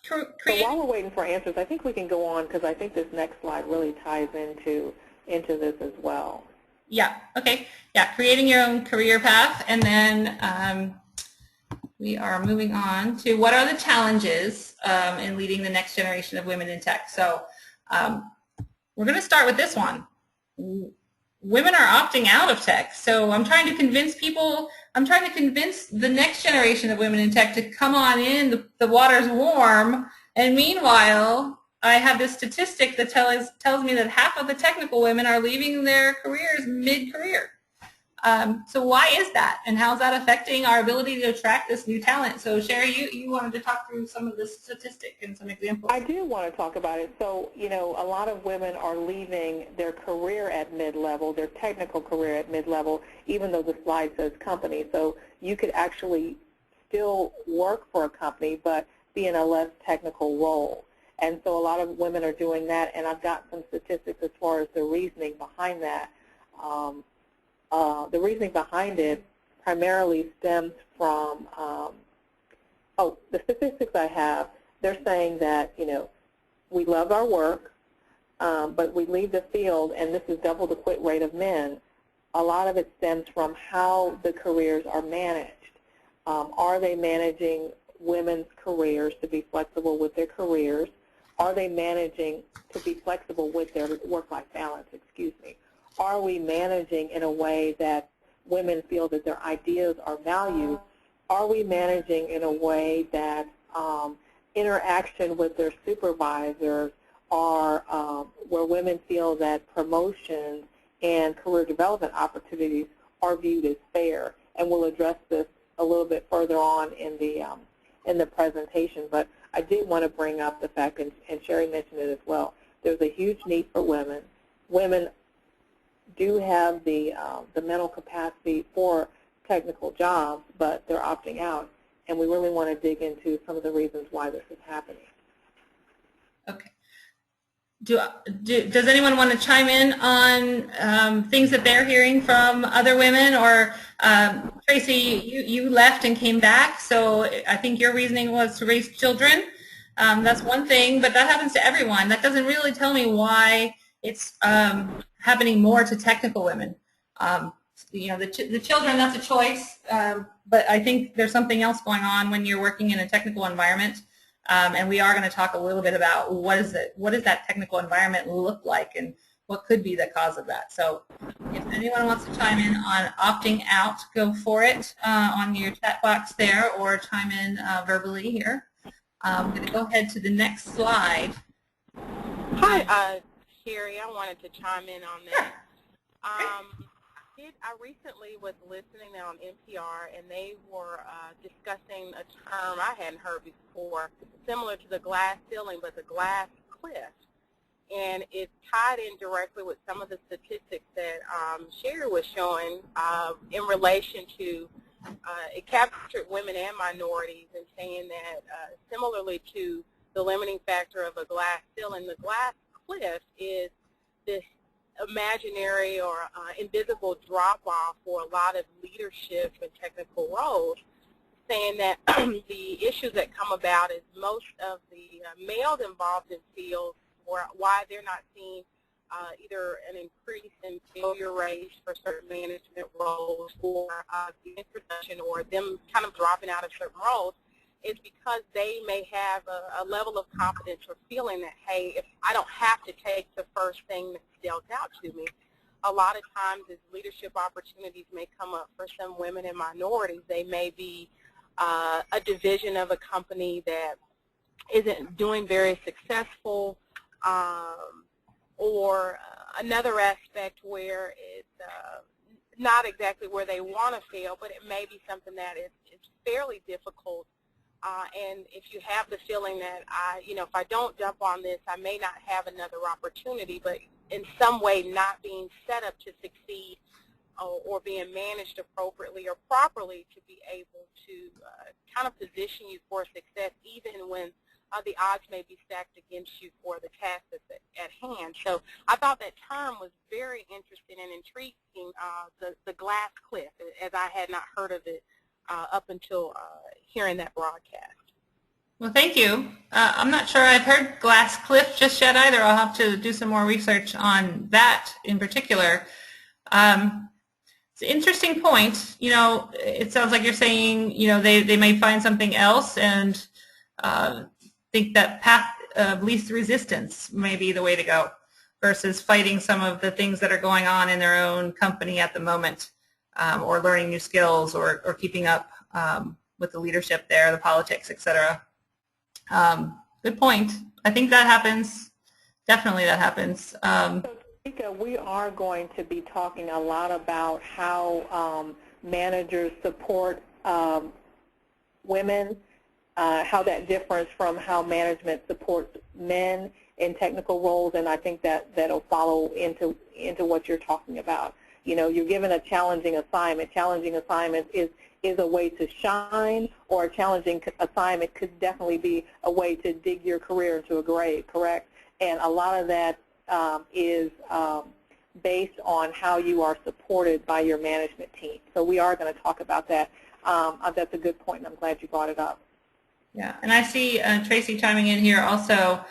So while we're waiting for answers, I think we can go on because I think this next slide really ties into this as well. Yeah, okay. Yeah, creating your own career path, and then we are moving on to what are the challenges in leading the next generation of women in tech. So we're going to start with this one. Women are opting out of tech. So I'm trying to convince the next generation of women in tech to come on in. The water's warm. And meanwhile, I have this statistic that tells me that half of the technical women are leaving their careers mid-career. So why is that, and how's that affecting our ability to attract this new talent? So Sheri, you wanted to talk through some of the statistic and some examples. I do want to talk about it. So, a lot of women are leaving their career at mid-level, their technical career at mid-level, even though the slide says company. So you could actually still work for a company, but be in a less technical role. And so a lot of women are doing that, and I've got some statistics as far as the reasoning behind that. The reasoning behind it primarily stems from, the statistics I have, they're saying that, we love our work, but we leave the field, and this is double the quit rate of men. A lot of it stems from how the careers are managed. Are they managing women's careers to be flexible with their careers? Are they managing to be flexible with their work-life balance, Are we managing in a way that women feel that their ideas are valued? Are we managing in a way that interaction with their supervisors are where women feel that promotions and career development opportunities are viewed as fair? And we'll address this a little bit further on in the presentation. But I did want to bring up the fact, and Sheri mentioned it as well, there's a huge need for women. Women do have the mental capacity for technical jobs, but they're opting out, and we really want to dig into some of the reasons why this is happening. Okay. Does anyone want to chime in on things that they're hearing from other women? Or Tracy, you left and came back, so I think your reasoning was to raise children. That's one thing, but that happens to everyone. That doesn't really tell me why it's happening more to technical women. The children, that's a choice, but I think there's something else going on when you're working in a technical environment. And we are going to talk a little bit about what does that technical environment look like and what could be the cause of that. So if anyone wants to chime in on opting out, go for it on your chat box there, or chime in verbally here. I'm going to go ahead to the next slide. Hi, Sheri. I wanted to chime in on that. I recently was listening on NPR, and they were discussing a term I hadn't heard before, similar to the glass ceiling, but the glass cliff. And it tied in directly with some of the statistics that Sheri was showing in relation to it captured women and minorities, and saying that similarly to the limiting factor of a glass ceiling, the glass cliff is this imaginary or invisible drop-off for a lot of leadership and technical roles, saying that the issues that come about is most of the males involved in fields, why they're not seeing either an increase in failure rates for certain management roles, or the introduction, or them kind of dropping out of certain roles, is because they may have a level of confidence or feeling that, hey, if I don't have to take the first thing that's dealt out to me. A lot of times as leadership opportunities may come up for some women and minorities, they may be a division of a company that isn't doing very successful, or another aspect where it's not exactly where they want to fail, but it may be something that is fairly difficult. And if you have the feeling that if I don't jump on this, I may not have another opportunity, but in some way not being set up to succeed or being managed appropriately or properly to be able to kind of position you for success, even when the odds may be stacked against you for the task that's at hand. So I thought that term was very interesting and intriguing, the glass cliff, as I had not heard of it up until hearing that broadcast. Well, thank you. I'm not sure I've heard glass cliff just yet either. I'll have to do some more research on that in particular. It's an interesting point. It sounds like you're saying, they may find something else and think that path of least resistance may be the way to go versus fighting some of the things that are going on in their own company at the moment, or learning new skills, or keeping up with the leadership there, the politics, etc. Good point. I think that happens. Definitely that happens. So, Tika, we are going to be talking a lot about how managers support women, how that differs from how management supports men in technical roles, and I think that'll follow into what you're talking about. You know, you're given a challenging assignment. Challenging assignment is a way to shine, or a challenging assignment could definitely be a way to dig your career into a grave, correct? And a lot of that is based on how you are supported by your management team. So we are going to talk about that. That's a good point, and I'm glad you brought it up. Yeah, and I see Tracy chiming in here also.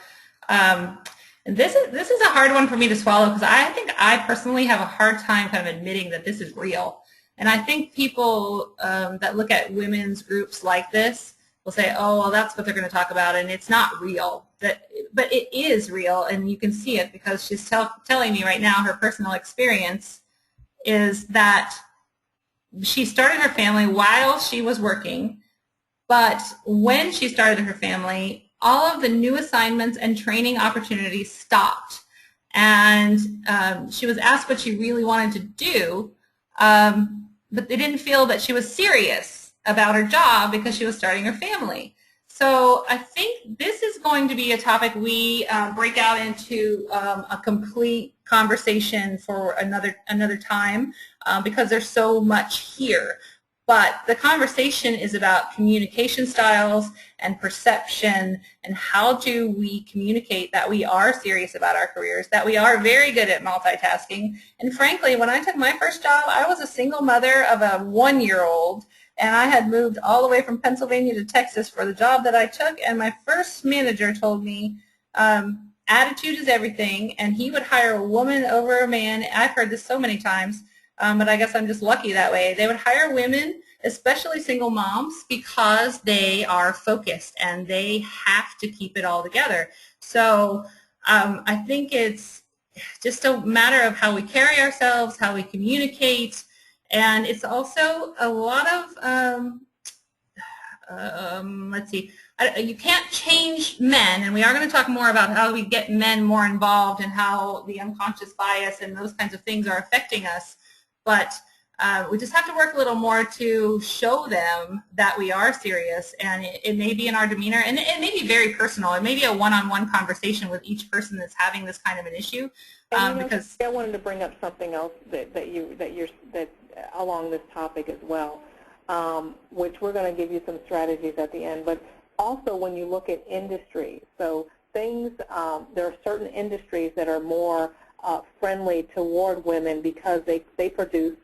And this is a hard one for me to swallow, because I think I personally have a hard time kind of admitting that this is real. And I think people that look at women's groups like this will say, oh, well, that's what they're going to talk about, and it's not real. But it is real, and you can see it, because she's telling me right now her personal experience is that she started her family while she was working, but when she started her family, all of the new assignments and training opportunities stopped. And she was asked what she really wanted to do, but they didn't feel that she was serious about her job because she was starting her family. So I think this is going to be a topic we break out into a complete conversation for another time, because there's so much here. But the conversation is about communication styles and perception, and how do we communicate that we are serious about our careers, that we are very good at multitasking. And frankly, when I took my first job, I was a single mother of a 1-year-old, and I had moved all the way from Pennsylvania to Texas for the job that I took, and my first manager told me, attitude is everything, and he would hire a woman over a man. I've heard this so many times. But I guess I'm just lucky that way. They would hire women, especially single moms, because they are focused and they have to keep it all together. So I think it's just a matter of how we carry ourselves, how we communicate, and it's also a lot of, let's see, you can't change men, and we are going to talk more about how we get men more involved and how the unconscious bias and those kinds of things are affecting us. But we just have to work a little more to show them that we are serious, and it may be in our demeanor, and it may be very personal. It may be a one-on-one conversation with each person that's having this kind of an issue. Because I wanted to bring up something else that along this topic as well, which we're going to give you some strategies at the end. But also, when you look at industry, so things, there are certain industries that are more friendly toward women because they produce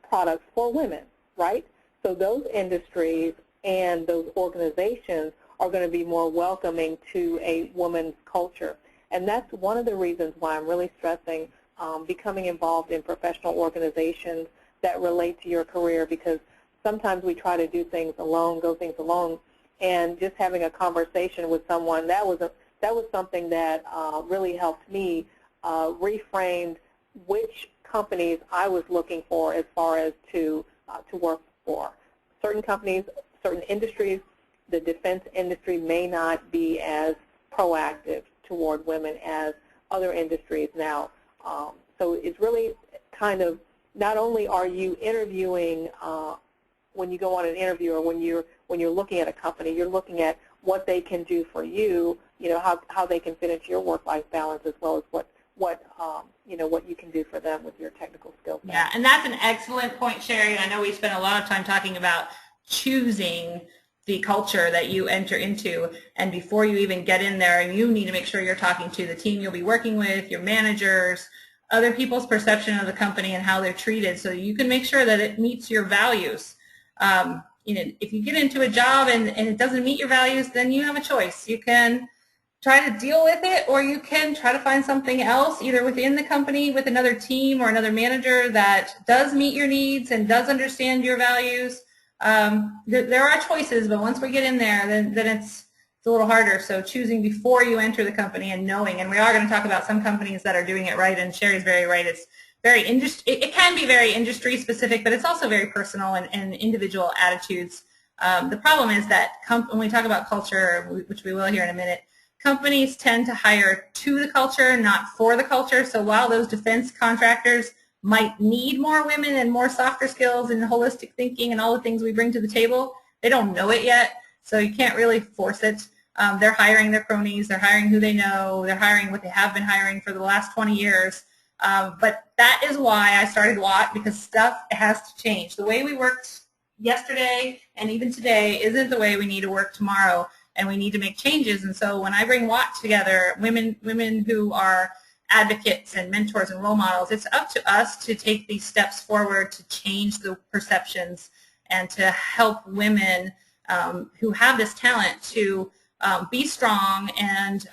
products for women, right? So those industries and those organizations are going to be more welcoming to a woman's culture. And that's one of the reasons why I'm really stressing becoming involved in professional organizations that relate to your career, because sometimes we try to do things alone, go things alone, and just having a conversation with someone, that was something that really helped me reframed which companies I was looking for as far as to work for. Certain companies, certain industries, the defense industry may not be as proactive toward women as other industries now. So it's really kind of, not only are you interviewing when you go on an interview, or when you're looking at a company, you're looking at what they can do for you, how they can fit into your work-life balance, as well as what you can do for them with your technical skills. Yeah, and that's an excellent point, Sheri. I know we spent a lot of time talking about choosing the culture that you enter into, and before you even get in there, you need to make sure you're talking to the team you'll be working with, your managers, other people's perception of the company and how they're treated, so you can make sure that it meets your values. If you get into a job and it doesn't meet your values, then you have a choice. You can try to deal with it, or you can try to find something else, either within the company with another team or another manager that does meet your needs and does understand your values. There are choices, but once we get in there, then it's a little harder. So choosing before you enter the company and knowing, and we are going to talk about some companies that are doing it right, and Sheri's very right. It's very it can be very industry specific, but it's also very personal and individual attitudes. The problem is that when we talk about culture, which we will here in a minute, companies tend to hire to the culture, not for the culture. So while those defense contractors might need more women and more softer skills and holistic thinking and all the things we bring to the table, they don't know it yet. So you can't really force it. They're hiring their cronies. They're hiring who they know. They're hiring what they have been hiring for the last 20 years. But that is why I started WAT, because stuff has to change. The way we worked yesterday and even today isn't the way we need to work tomorrow, and we need to make changes. And so when I bring WAT together, women who are advocates and mentors and role models, it's up to us to take these steps forward to change the perceptions and to help women who have this talent to be strong and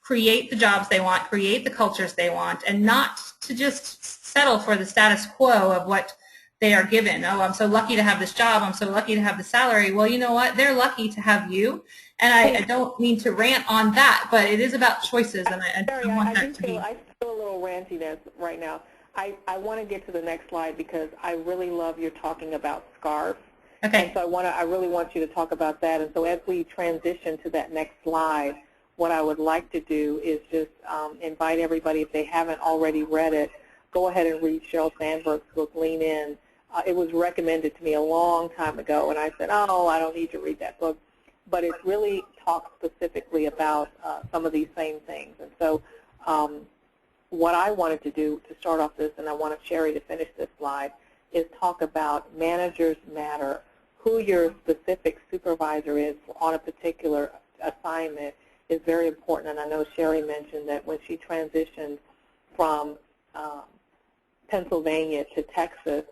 create the jobs they want, create the cultures they want, and not to just settle for the status quo of what they are given. Oh, I'm so lucky to have this job. I'm so lucky to have the salary. Well, you know what? They're lucky to have you. And I don't mean to rant on that, but it is about choices, and I want that to be. I feel a little rantiness right now. I want to get to the next slide because I really love your talking about scarves. Okay. And so I really want you to talk about that. And so as we transition to that next slide, what I would like to do is just invite everybody, if they haven't already read it, go ahead and read Sheryl Sandberg's book, Lean In. It was recommended to me a long time ago, and I said, oh, I don't need to read that book. But it really talks specifically about some of these same things. And so what I wanted to do to start off this, and I wanted Sheri to finish this slide, is talk about managers matter, who your specific supervisor is on a particular assignment is very important. And I know Sheri mentioned that when she transitioned from Pennsylvania to Texas,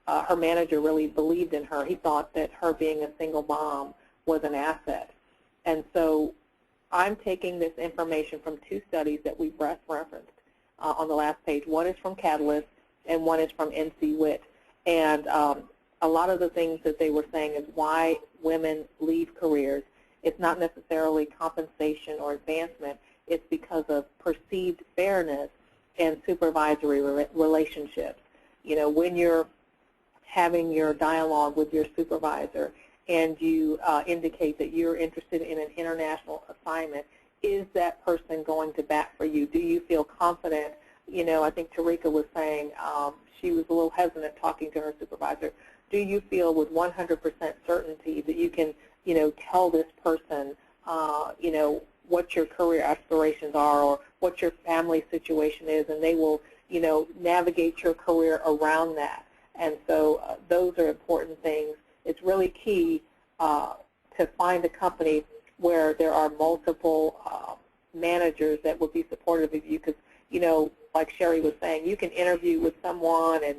her manager really believed in her. He thought that her being a single mom was an asset. And so I'm taking this information from two studies that we referenced on the last page. One is from Catalyst and one is from NC WIT. And a lot of the things that they were saying is why women leave careers. It's not necessarily compensation or advancement. It's because of perceived fairness and supervisory relationships. You know, when you're having your dialogue with your supervisor and you indicate that you're interested in an international assignment, is that person going to bat for you? Do you feel confident? You know, I think Tarika was saying she was a little hesitant talking to her supervisor. Do you feel with 100% certainty that you can, you know, tell this person, you know, what your career aspirations are or what your family situation is, and they will, you know, navigate your career around that? And so those are important things. It's really key to find a company where there are multiple managers that would be supportive of you, because, you know, like Sheri was saying, you can interview with someone and,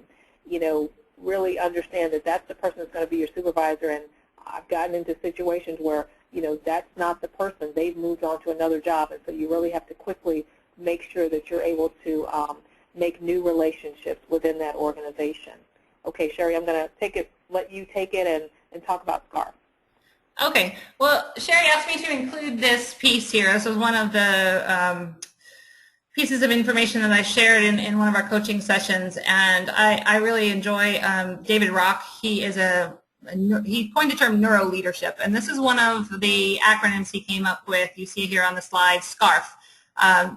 you know, really understand that that's the person that's going to be your supervisor. And I've gotten into situations where, you know, that's not the person. They've moved on to another job, and so you really have to quickly make sure that you're able to make new relationships within that organization. Okay, Sheri, I'm going to let you take it and talk about SCARF. Okay. Well, Sheri asked me to include this piece here. This was one of the pieces of information that I shared in one of our coaching sessions, and I really enjoy David Rock. He coined the term neuro leadership, and this is one of the acronyms he came up with. You see here on the slide, SCARF,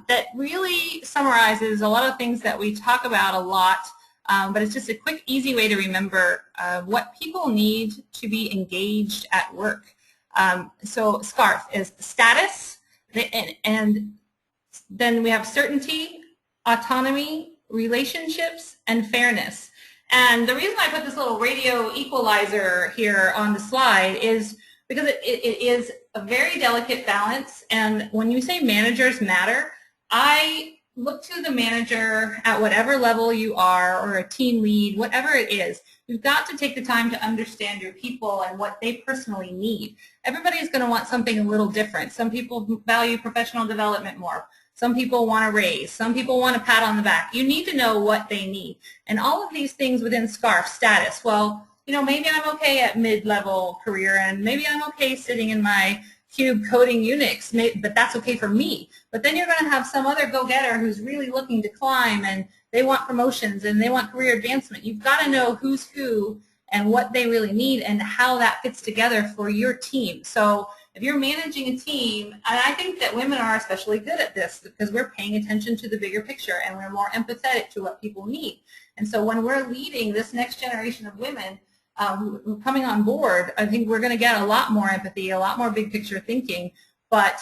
that really summarizes a lot of things that we talk about a lot. But it's just a quick, easy way to remember what people need to be engaged at work. So SCARF is status, and then we have certainty, autonomy, relationships, and fairness. And the reason I put this little radio equalizer here on the slide is because it is a very delicate balance. And when you say managers matter, I look to the manager at whatever level you are, or a team lead, whatever it is. You've got to take the time to understand your people and what they personally need. Everybody is going to want something a little different. Some people value professional development more. Some people want a raise. Some people want a pat on the back. You need to know what they need. And all of these things within SCARF, status, well, you know, maybe I'm okay at mid-level career, and maybe I'm okay sitting in my cube coding Unix, but that's okay for me. But then you're going to have some other go-getter who's really looking to climb, and they want promotions and they want career advancement. You've got to know who's who and what they really need and how that fits together for your team. So if you're managing a team, and I think that women are especially good at this because we're paying attention to the bigger picture and we're more empathetic to what people need. And so when we're leading this next generation of women coming on board, I think we're going to get a lot more empathy, a lot more big picture thinking, but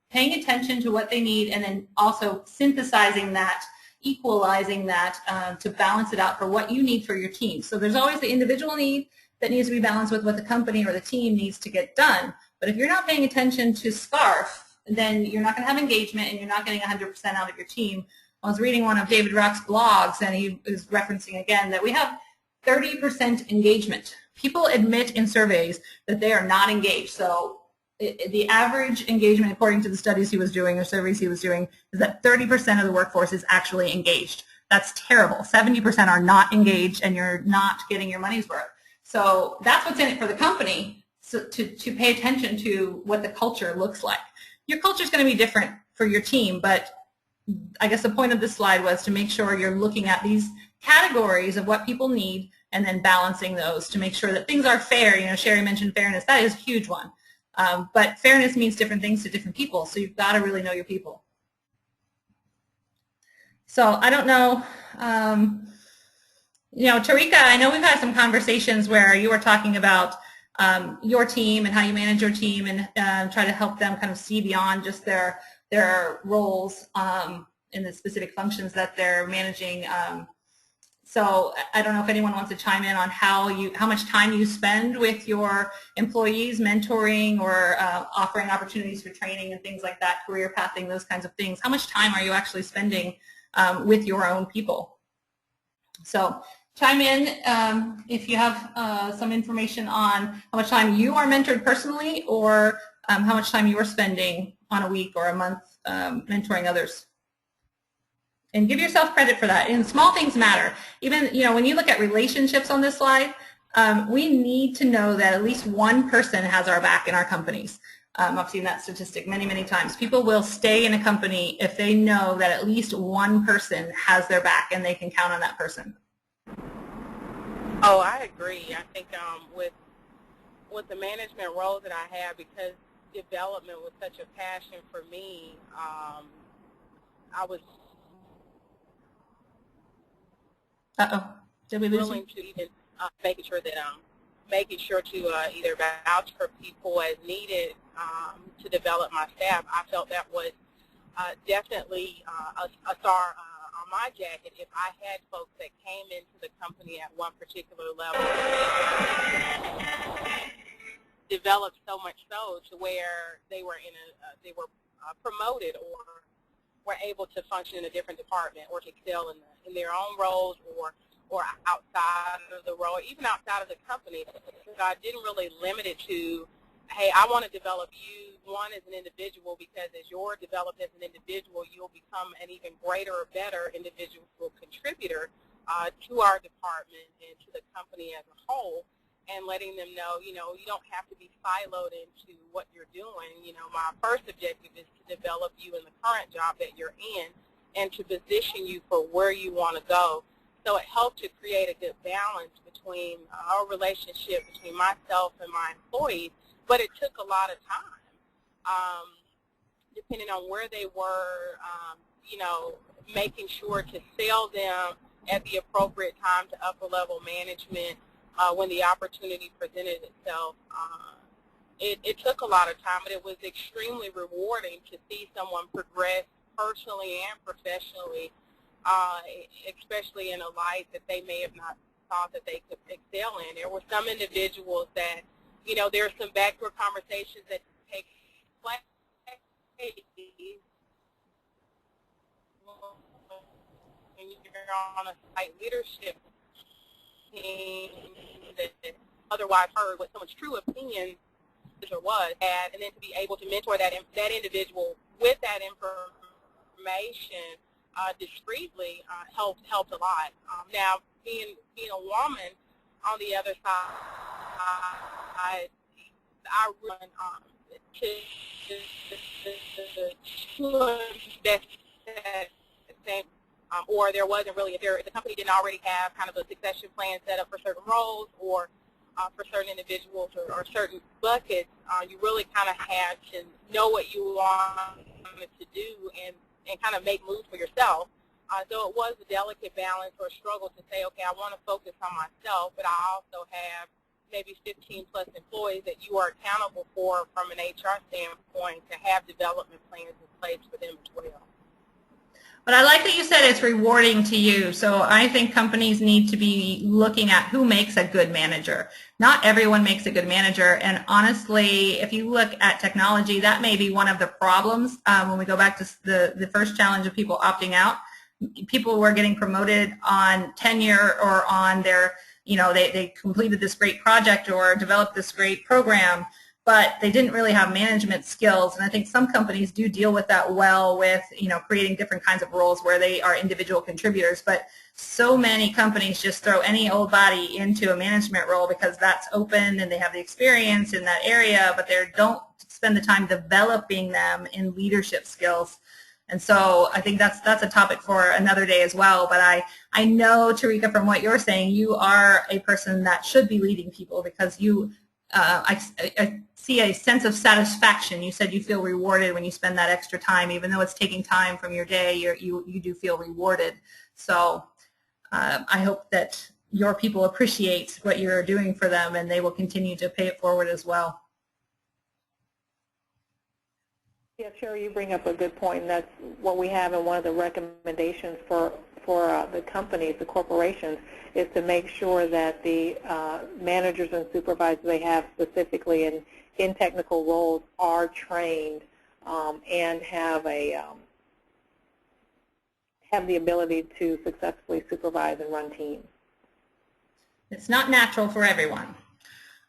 paying attention to what they need and then also synthesizing that equalizing that to balance it out for what you need for your team. So there's always the individual need that needs to be balanced with what the company or the team needs to get done. But if you're not paying attention to SCARF, then you're not going to have engagement and you're not getting 100% out of your team. I was reading one of David Rock's blogs, and he was referencing again that we have 30% engagement. People admit in surveys that they are not engaged. So the average engagement, according to the studies he was doing or surveys he was doing, is that 30% of the workforce is actually engaged. That's terrible. 70% are not engaged, and you're not getting your money's worth. So that's what's in it for the company, so to pay attention to what the culture looks like. Your culture is going to be different for your team, but I guess the point of this slide was to make sure you're looking at these categories of what people need and then balancing those to make sure that things are fair. You know, Sheri mentioned fairness. That is a huge one. But fairness means different things to different people, so you've got to really know your people. So I don't know, you know, Tarika, I know we've had some conversations where you were talking about your team and how you manage your team and try to help them kind of see beyond just their roles in the specific functions that they're managing. So I don't know if anyone wants to chime in on how much time you spend with your employees, mentoring or offering opportunities for training and things like that, career pathing, those kinds of things. How much time are you actually spending with your own people? So chime in if you have some information on how much time you are mentored personally, or how much time you are spending on a week or a month mentoring others. And give yourself credit for that. And small things matter. Even, you know, when you look at relationships on this slide, we need to know that at least one person has our back in our companies. I've seen that statistic many, many times. People will stay in a company if they know that at least one person has their back and they can count on that person. Oh, I agree. I think with the management roles that I have, because development was such a passion for me, I was Did we lose willing you? to even making sure to either vouch for people as needed to develop my staff. I felt that was definitely a star on my jacket if I had folks that came into the company at one particular level, developed so much so to where they were promoted or were able to function in a different department or to excel in their own roles or outside of the role, even outside of the company. So I didn't really limit it to, hey, I want to develop you, one, as an individual, because as you're developed as an individual, you'll become an even greater or better individual contributor to our department and to the company as a whole, and letting them know, you know, you don't have to be siloed into what you're doing. You know, my first objective is to develop you in the current job that you're in and to position you for where you want to go. So it helped to create a good balance between our relationship between myself and my employees, but it took a lot of time, depending on where they were, you know, making sure to sell them at the appropriate time to upper-level management when the opportunity presented itself. It took a lot of time, but it was extremely rewarding to see someone progress personally and professionally, especially in a light that they may have not thought that they could excel in. There were some individuals that, you know, there are some backdoor conversations that take place when you're on a site leadership team that otherwise heard what someone's true opinion was, and then to be able to mentor that individual with that information discreetly helped a lot. Now, being a woman on the other side, I run or there wasn't really, if the company didn't already have kind of a succession plan set up for certain roles or for certain individuals or certain buckets, you really kind of had to know what you wanted to do and kind of make moves for yourself. So it was a delicate balance or a struggle to say, okay, I want to focus on myself, but I also have maybe 15-plus employees that you are accountable for from an HR standpoint to have development plans in place for them as well. But I like that you said it's rewarding to you. So I think companies need to be looking at who makes a good manager. Not everyone makes a good manager. And honestly, if you look at technology, that may be one of the problems when we go back to the first challenge of people opting out. People were getting promoted on tenure or on their, they completed this great project or developed this great program, but they didn't really have management skills. And I think some companies do deal with that well with, creating different kinds of roles where they are individual contributors. But so many companies just throw any old body into a management role because that's open and they have the experience in that area, but they don't spend the time developing them in leadership skills. And so I think that's a topic for another day as well. But I know, Tarika, from what you're saying, you are a person that should be leading people because you, I see a sense of satisfaction. You said you feel rewarded when you spend that extra time, even though it's taking time from your day. You do feel rewarded. So I hope that your people appreciate what you're doing for them, and they will continue to pay it forward as well. Yeah, Sheri, you bring up a good point, and that's what we have in one of the recommendations for the companies, the corporations, is to make sure that the managers and supervisors they have specifically in technical roles are trained and have the ability to successfully supervise and run teams. It's not natural for everyone.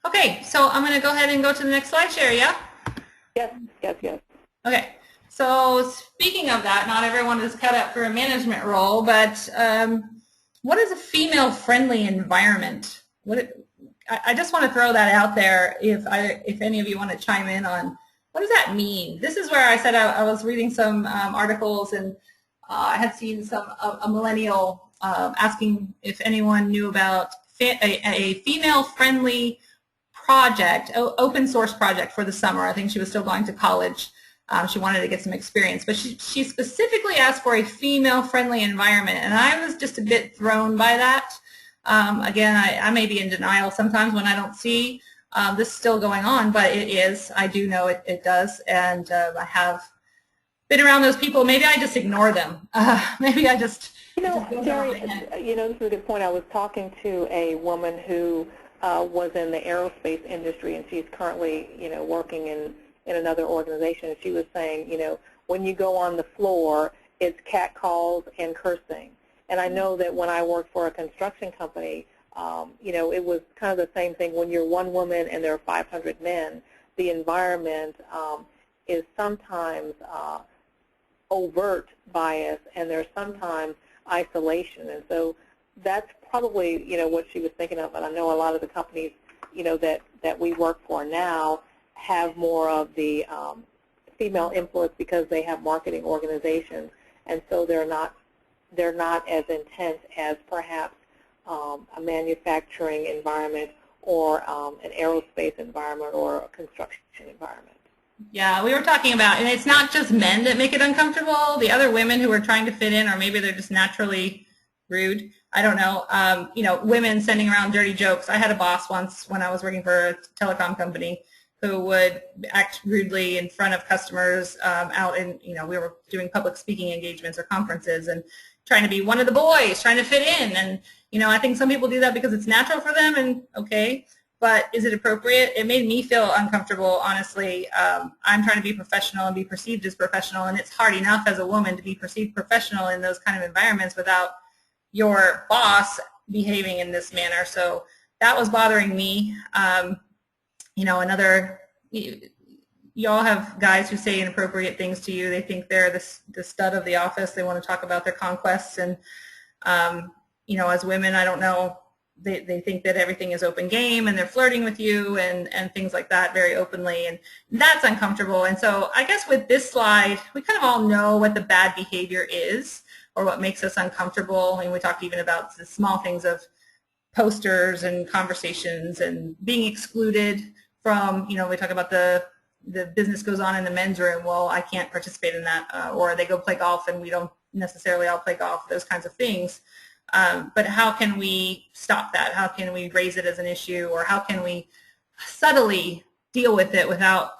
Okay, so I'm going to go ahead and go to the next slide, Sheri, yeah? Yes, yes, yes. Okay, so speaking of that, not everyone is cut out for a management role, but what is a female-friendly environment? I just want to throw that out there if any of you want to chime in on what does that mean? This is where I said I was reading some articles, and I had seen a millennial asking if anyone knew about a female-friendly project, open source project for the summer. I think she was still going to college. She wanted to get some experience, but she specifically asked for a female-friendly environment, and I was just a bit thrown by that. Again, I may be in denial sometimes when I don't see this still going on, but it is. I do know it does, and I have been around those people. Maybe I just ignore them. Maybe I just... Sheri, this is a good point. I was talking to a woman who was in the aerospace industry, and she's currently, working in another organization. She was saying, when you go on the floor, it's catcalls and cursing. And I know that when I worked for a construction company, it was kind of the same thing. When you're one woman and there are 500 men, the environment is sometimes overt bias, and there's sometimes isolation. And so that's probably, what she was thinking of. And I know a lot of the companies, that we work for now have more of the female influence because they have marketing organizations, and so they're not as intense as perhaps a manufacturing environment or an aerospace environment or a construction environment. Yeah, we were talking about, and it's not just men that make it uncomfortable. The other women who are trying to fit in, or maybe they're just naturally rude. I don't know. Women sending around dirty jokes. I had a boss once when I was working for a telecom company who would act rudely in front of customers out in, we were doing public speaking engagements or conferences and trying to be one of the boys, trying to fit in. And, I think some people do that because it's natural for them, and okay, but is it appropriate? It made me feel uncomfortable, honestly. I'm trying to be professional and be perceived as professional, and it's hard enough as a woman to be perceived professional in those kind of environments without your boss behaving in this manner. So that was bothering me. You all have guys who say inappropriate things to you. They think they're the stud of the office. They want to talk about their conquests. And, as women, I don't know, they think that everything is open game and they're flirting with you and things like that very openly. And that's uncomfortable. And so I guess with this slide, we kind of all know what the bad behavior is or what makes us uncomfortable. And we talked even about the small things of posters and conversations and being excluded from, we talk about the business goes on in the men's room. Well, I can't participate in that. Or they go play golf and we don't necessarily all play golf, those kinds of things. But how can we stop that? How can we raise it as an issue? Or how can we subtly deal with it without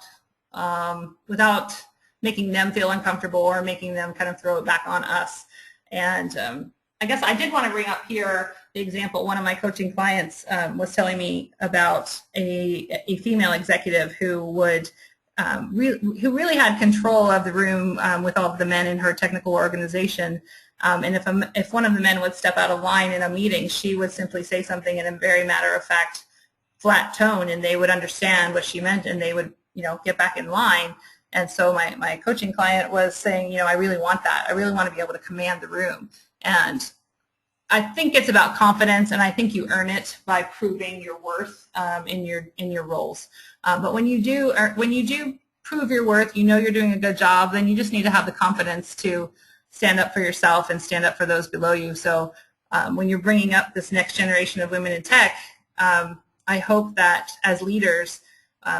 making them feel uncomfortable or making them kind of throw it back on us? And I guess I did want to bring up here the example. One of my coaching clients was telling me about a female executive who would who really had control of the room with all of the men in her technical organization. And if one of the men would step out of line in a meeting, she would simply say something in a very matter-of-fact, flat tone, and they would understand what she meant, and they would, get back in line. And so my coaching client was saying, I really want that. I really want to be able to command the room. And I think it's about confidence, and I think you earn it by proving your worth in your roles. But when you do prove your worth, you're doing a good job, then you just need to have the confidence to stand up for yourself and stand up for those below you. So when you're bringing up this next generation of women in tech, I hope that as leaders,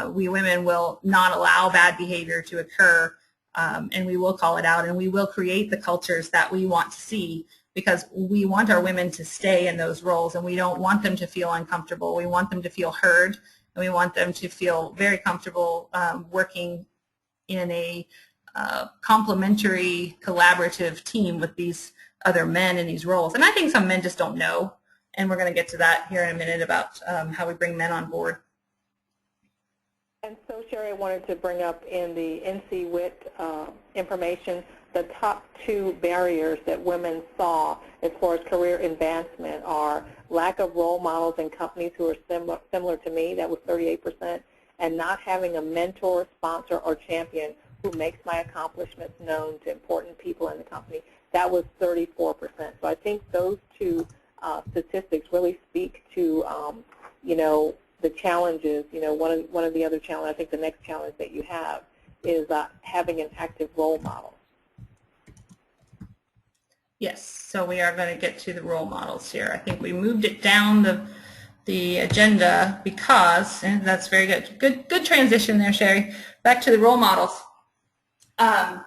we women will not allow bad behavior to occur, and we will call it out, and we will create the cultures that we want to see, because we want our women to stay in those roles, and we don't want them to feel uncomfortable. We want them to feel heard, and we want them to feel very comfortable working in a complementary, collaborative team with these other men in these roles. And I think some men just don't know, and we're going to get to that here in a minute about how we bring men on board. And so, Sheri, I wanted to bring up in the NC-WIT information, the top 2 barriers that women saw as far as career advancement are lack of role models in companies who are similar to me, that was 38%, and not having a mentor, sponsor, or champion who makes my accomplishments known to important people in the company, that was 34%. So I think those 2 statistics really speak to, the challenges. One of the other challenges, I think the next challenge that you have is having an active role model. Yes, so we are going to get to the role models here. I think we moved it down the agenda because, and that's very good. Good transition there, Sheri. Back to the role models. So,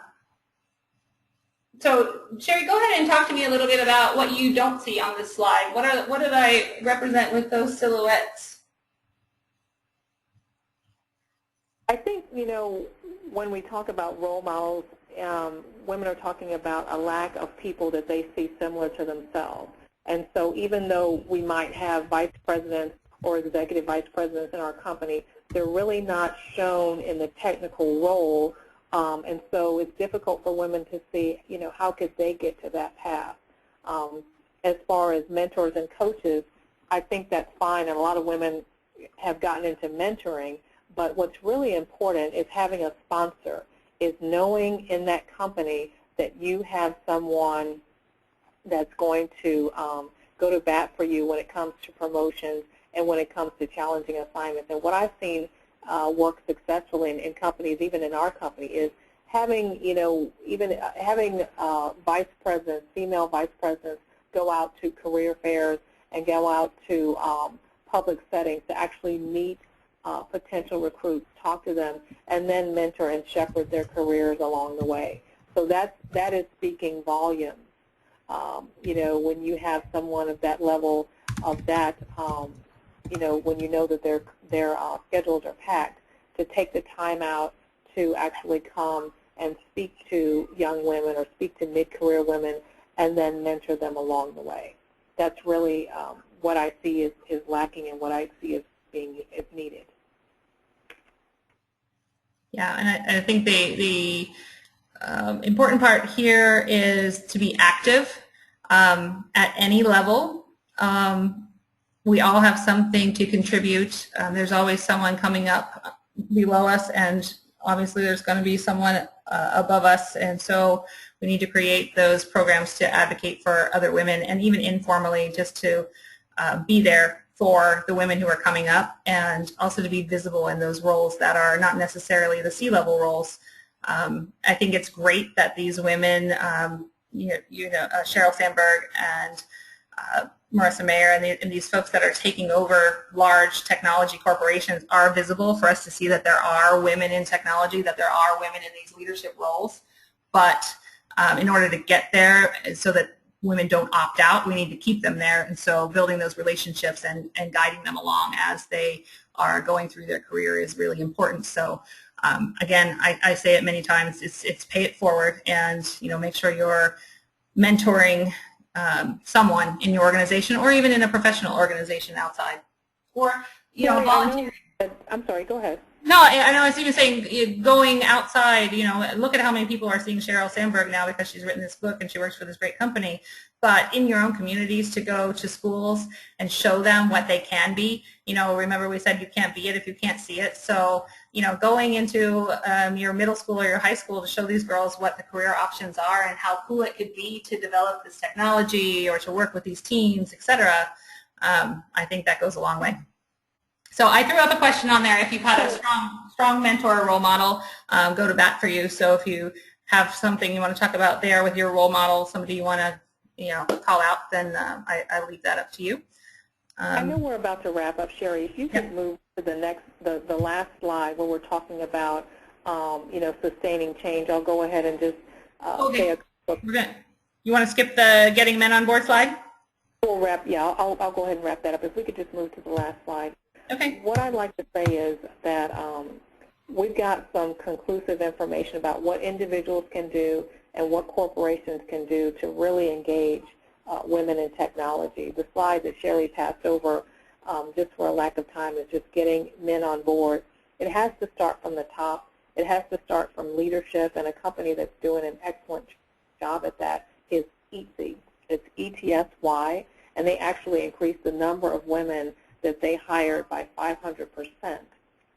Sheri, go ahead and talk to me a little bit about what you don't see on this slide. What did I represent with those silhouettes? I think, when we talk about role models, women are talking about a lack of people that they see similar to themselves. And so even though we might have vice presidents or executive vice presidents in our company, they're really not shown in the technical role. And so it's difficult for women to see, how could they get to that path. As far as mentors and coaches, I think that's fine, and a lot of women have gotten into mentoring. But what's really important is having a sponsor, is knowing in that company that you have someone that's going to go to bat for you when it comes to promotions and when it comes to challenging assignments. And what I've seen work successfully in companies, even in our company, is having, having vice presidents, female vice presidents, go out to career fairs and go out to public settings to actually meet potential recruits, talk to them, and then mentor and shepherd their careers along the way. So that is speaking volumes. When you have someone of that level of that, when you know that their schedules are packed, to take the time out to actually come and speak to young women or speak to mid-career women and then mentor them along the way. That's really what I see is lacking and what I see as being needed. Yeah, and I think the important part here is to be active at any level. We all have something to contribute. There's always someone coming up below us, and obviously there's going to be someone above us, and so we need to create those programs to advocate for other women, and even informally just to be there for the women who are coming up, and also to be visible in those roles that are not necessarily the C-level roles. I think it's great that these women, Sheryl Sandberg and Marissa Mayer and these folks that are taking over large technology corporations are visible for us to see that there are women in technology, that there are women in these leadership roles. But in order to get there, so that women don't opt out, we need to keep them there. And so building those relationships and guiding them along as they are going through their career is really important. So again, I say it many times, it's pay it forward, and make sure you're mentoring someone in your organization or even in a professional organization outside. Or, you know, volunteering. I'm sorry, go ahead. No, I know. I was even saying going outside. You know, look at how many people are seeing Sheryl Sandberg now because she's written this book and she works for this great company. But in your own communities, to go to schools and show them what they can be. You know, remember we said you can't be it if you can't see it. So, you know, going into your middle school or your high school to show these girls what the career options are and how cool it could be to develop this technology or to work with these teams, etc. I think that goes a long way. So I threw up a question on there. If you've had a strong mentor or role model, go to bat for you. So if you have something you want to talk about there with your role model, somebody you want to, you know, call out, then I leave that up to you. I know we're about to wrap up, Sheri. If you could move to the last slide where we're talking about, you know, sustaining change. I'll go ahead and just say a couple. You want to skip the getting men on board slide? We'll wrap. Yeah, I'll go ahead and wrap that up. If we could just move to the last slide. Okay. What I'd like to say is that we've got some conclusive information about what individuals can do and what corporations can do to really engage women in technology. The slide that Sheri passed over, just for a lack of time, is just getting men on board. It has to start from the top. It has to start from leadership, and a company that's doing an excellent job at that is ETSY. It's ETSY, and they actually increased the number of women that they hired by 500%.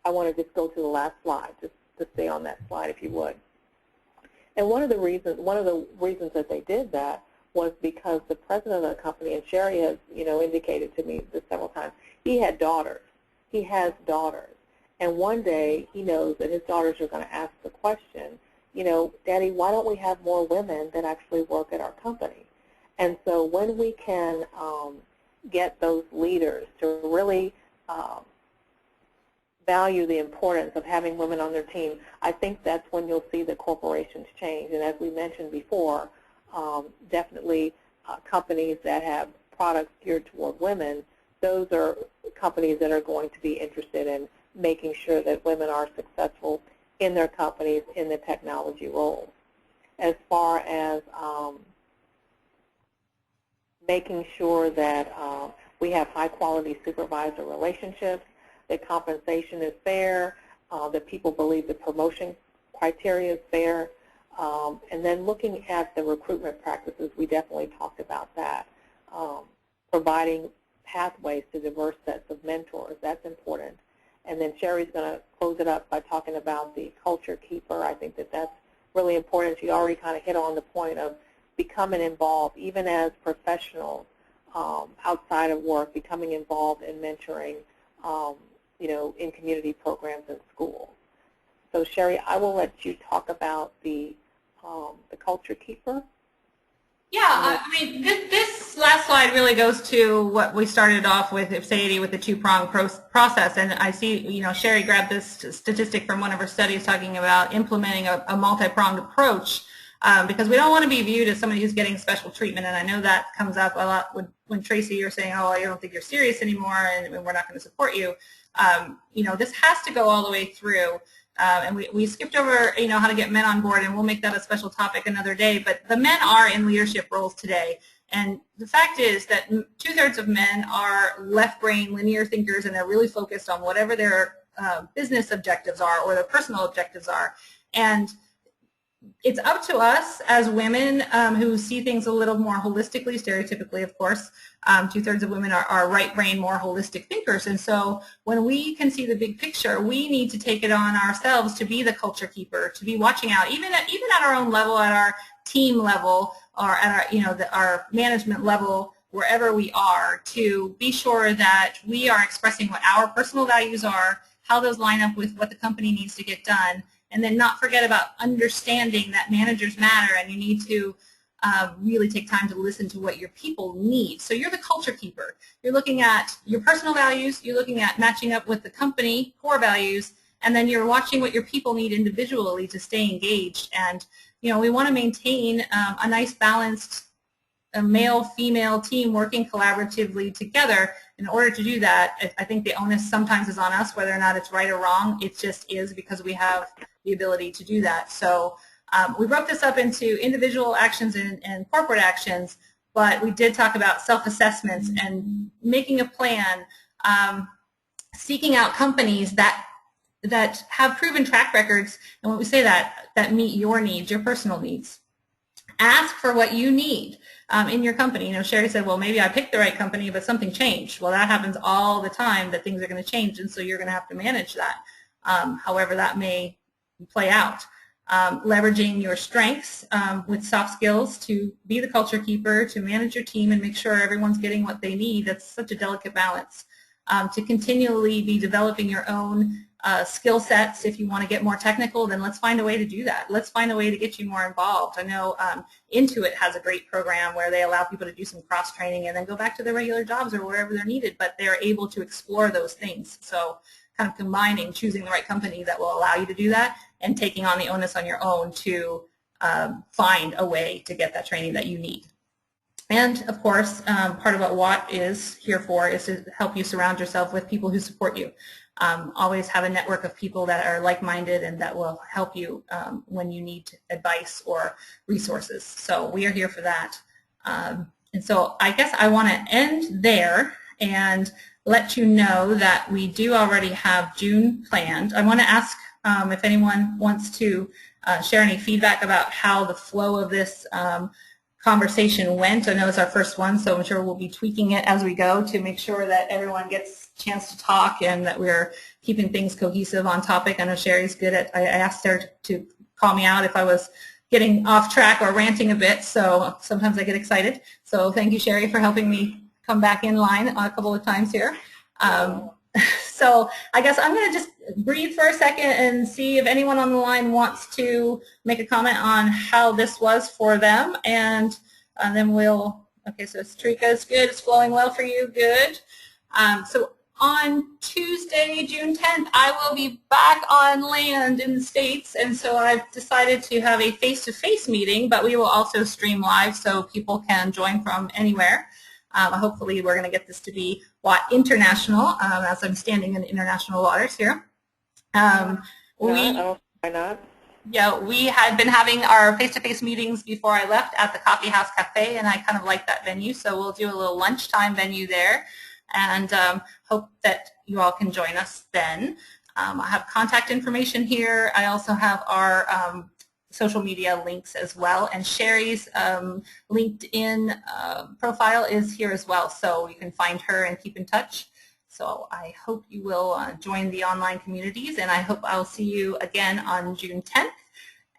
I want to just go to the last slide, just to stay on that slide if you would. And one of the reasons that they did that was because the president of the company, and Sheri has, you know, indicated to me this several times, he had daughters. He has daughters. And one day he knows that his daughters are going to ask the question, you know, Daddy, why don't we have more women that actually work at our company? And so when we can get those leaders to really value the importance of having women on their team, I think that's when you'll see the corporations change. And as we mentioned before, definitely companies that have products geared toward women, those are companies that are going to be interested in making sure that women are successful in their companies in the technology roles. As far as making sure that we have high-quality supervisor relationships, that compensation is fair, that people believe the promotion criteria is fair, and then looking at the recruitment practices, we definitely talked about that. Providing pathways to diverse sets of mentors, that's important. And then Sheri's going to close it up by talking about the culture keeper. I think that that's really important. She already kind of hit on the point of becoming involved, even as professionals outside of work, becoming involved in mentoring, you know, in community programs and schools. So Sheri, I will let you talk about the culture keeper. Yeah, I mean, this last slide really goes to what we started off with, Sadie, with the two-pronged process. And I see, you know, Sheri grabbed this statistic from one of her studies talking about implementing a multi-pronged approach because we don't want to be viewed as somebody who's getting special treatment. And I know that comes up a lot when Tracy, you're saying, oh, I don't think you're serious anymore and we're not going to support you. You know, this has to go all the way through. And we skipped over, you know, how to get men on board, and we'll make that a special topic another day. But the men are in leadership roles today. And the fact is that 2/3 of men are left-brain linear thinkers, and they're really focused on whatever their business objectives are or their personal objectives are. And it's up to us as women who see things a little more holistically, stereotypically, of course. 2/3 of women are right-brain, more holistic thinkers. And so when we can see the big picture, we need to take it on ourselves to be the culture keeper, to be watching out, even at our own level, at our team level, or at our, you know, our management level, wherever we are, to be sure that we are expressing what our personal values are, how those line up with what the company needs to get done, and then not forget about understanding that managers matter and you need to really take time to listen to what your people need. So you're the culture keeper. You're looking at your personal values, you're looking at matching up with the company core values, and then you're watching what your people need individually to stay engaged. And, you know, we want to maintain a nice balanced male-female team working collaboratively together. In order to do that, I think the onus sometimes is on us, whether or not it's right or wrong. It just is, because we have the ability to do that. So We broke this up into individual actions and corporate actions, but we did talk about self-assessments and making a plan, seeking out companies that have proven track records, and when we say that meet your needs, your personal needs. Ask for what you need in your company. You know, Sheri said, well, maybe I picked the right company, but something changed. Well, that happens all the time, that things are going to change, and so you're going to have to manage that, however that may play out. Leveraging your strengths with soft skills to be the culture keeper, to manage your team and make sure everyone's getting what they need. That's such a delicate balance. To continually be developing your own skill sets. If you want to get more technical, then let's find a way to do that. Let's find a way to get you more involved. I know Intuit has a great program where they allow people to do some cross-training and then go back to their regular jobs or wherever they're needed, but they're able to explore those things. So kind of combining, choosing the right company that will allow you to do that and taking on the onus on your own to find a way to get that training that you need. And, of course, part of what WAT is here for is to help you surround yourself with people who support you. Always have a network of people that are like-minded and that will help you when you need advice or resources. So we are here for that. And so I guess I want to end there and let you know that we do already have June planned. I want to ask if anyone wants to share any feedback about how the flow of this conversation went. I know it's our first one, so I'm sure we'll be tweaking it as we go to make sure that everyone gets a chance to talk and that we're keeping things cohesive on topic. I know Sheri's good at, I asked her to call me out if I was getting off track or ranting a bit, so sometimes I get excited. So thank you, Sheri, for helping me come back in line a couple of times here. So I guess I'm going to just breathe for a second and see if anyone on the line wants to make a comment on how this was for them, and then we'll, okay, so Trika is good, it's flowing well for you, good. So on Tuesday, June 10th, I will be back on land in the States, and so I've decided to have a face-to-face meeting, but we will also stream live so people can join from anywhere. Hopefully we're going to get this to be WAT International, as I'm standing in international waters here. Why not? Yeah, we had been having our face-to-face meetings before I left at the Coffee House Cafe, and I kind of like that venue, so we'll do a little lunchtime venue there, and hope that you all can join us then. I have contact information here. I also have our social media links as well, and Sheri's LinkedIn profile is here as well, so you can find her and keep in touch. So I hope you will join the online communities, and I hope I'll see you again on June 10th.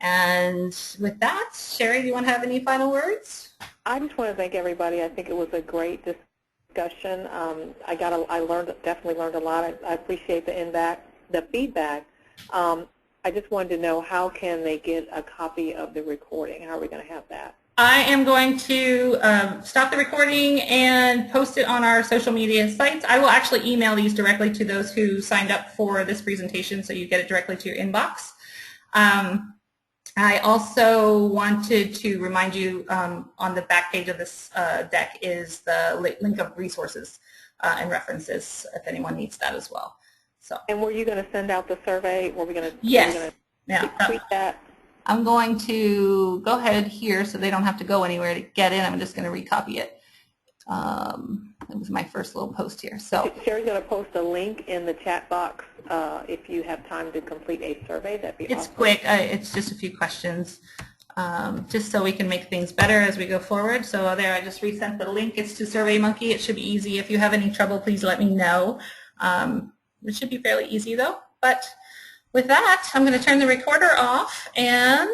And with that, Sheri, do you want to have any final words? I just want to thank everybody. I think it was a great discussion. I definitely learned a lot. I appreciate the feedback. I just wanted to know, how can they get a copy of the recording? How are we going to have that? I am going to stop the recording and post it on our social media sites. I will actually email these directly to those who signed up for this presentation, so you get it directly to your inbox. I also wanted to remind you on the back page of this deck is the link of resources and references if anyone needs that as well. So. And were you going to send out the survey? Were we going to? Yes. Tweet that? I'm going to go ahead here so they don't have to go anywhere to get in. I'm just going to recopy it. It was my first little post here. So Sheri's going to post a link in the chat box if you have time to complete a survey. That'd be awesome. It's quick. It's just a few questions, just so we can make things better as we go forward. So there, I just resent the link. It's to SurveyMonkey. It should be easy. If you have any trouble, please let me know. It should be fairly easy though. But with that, I'm going to turn the recorder off and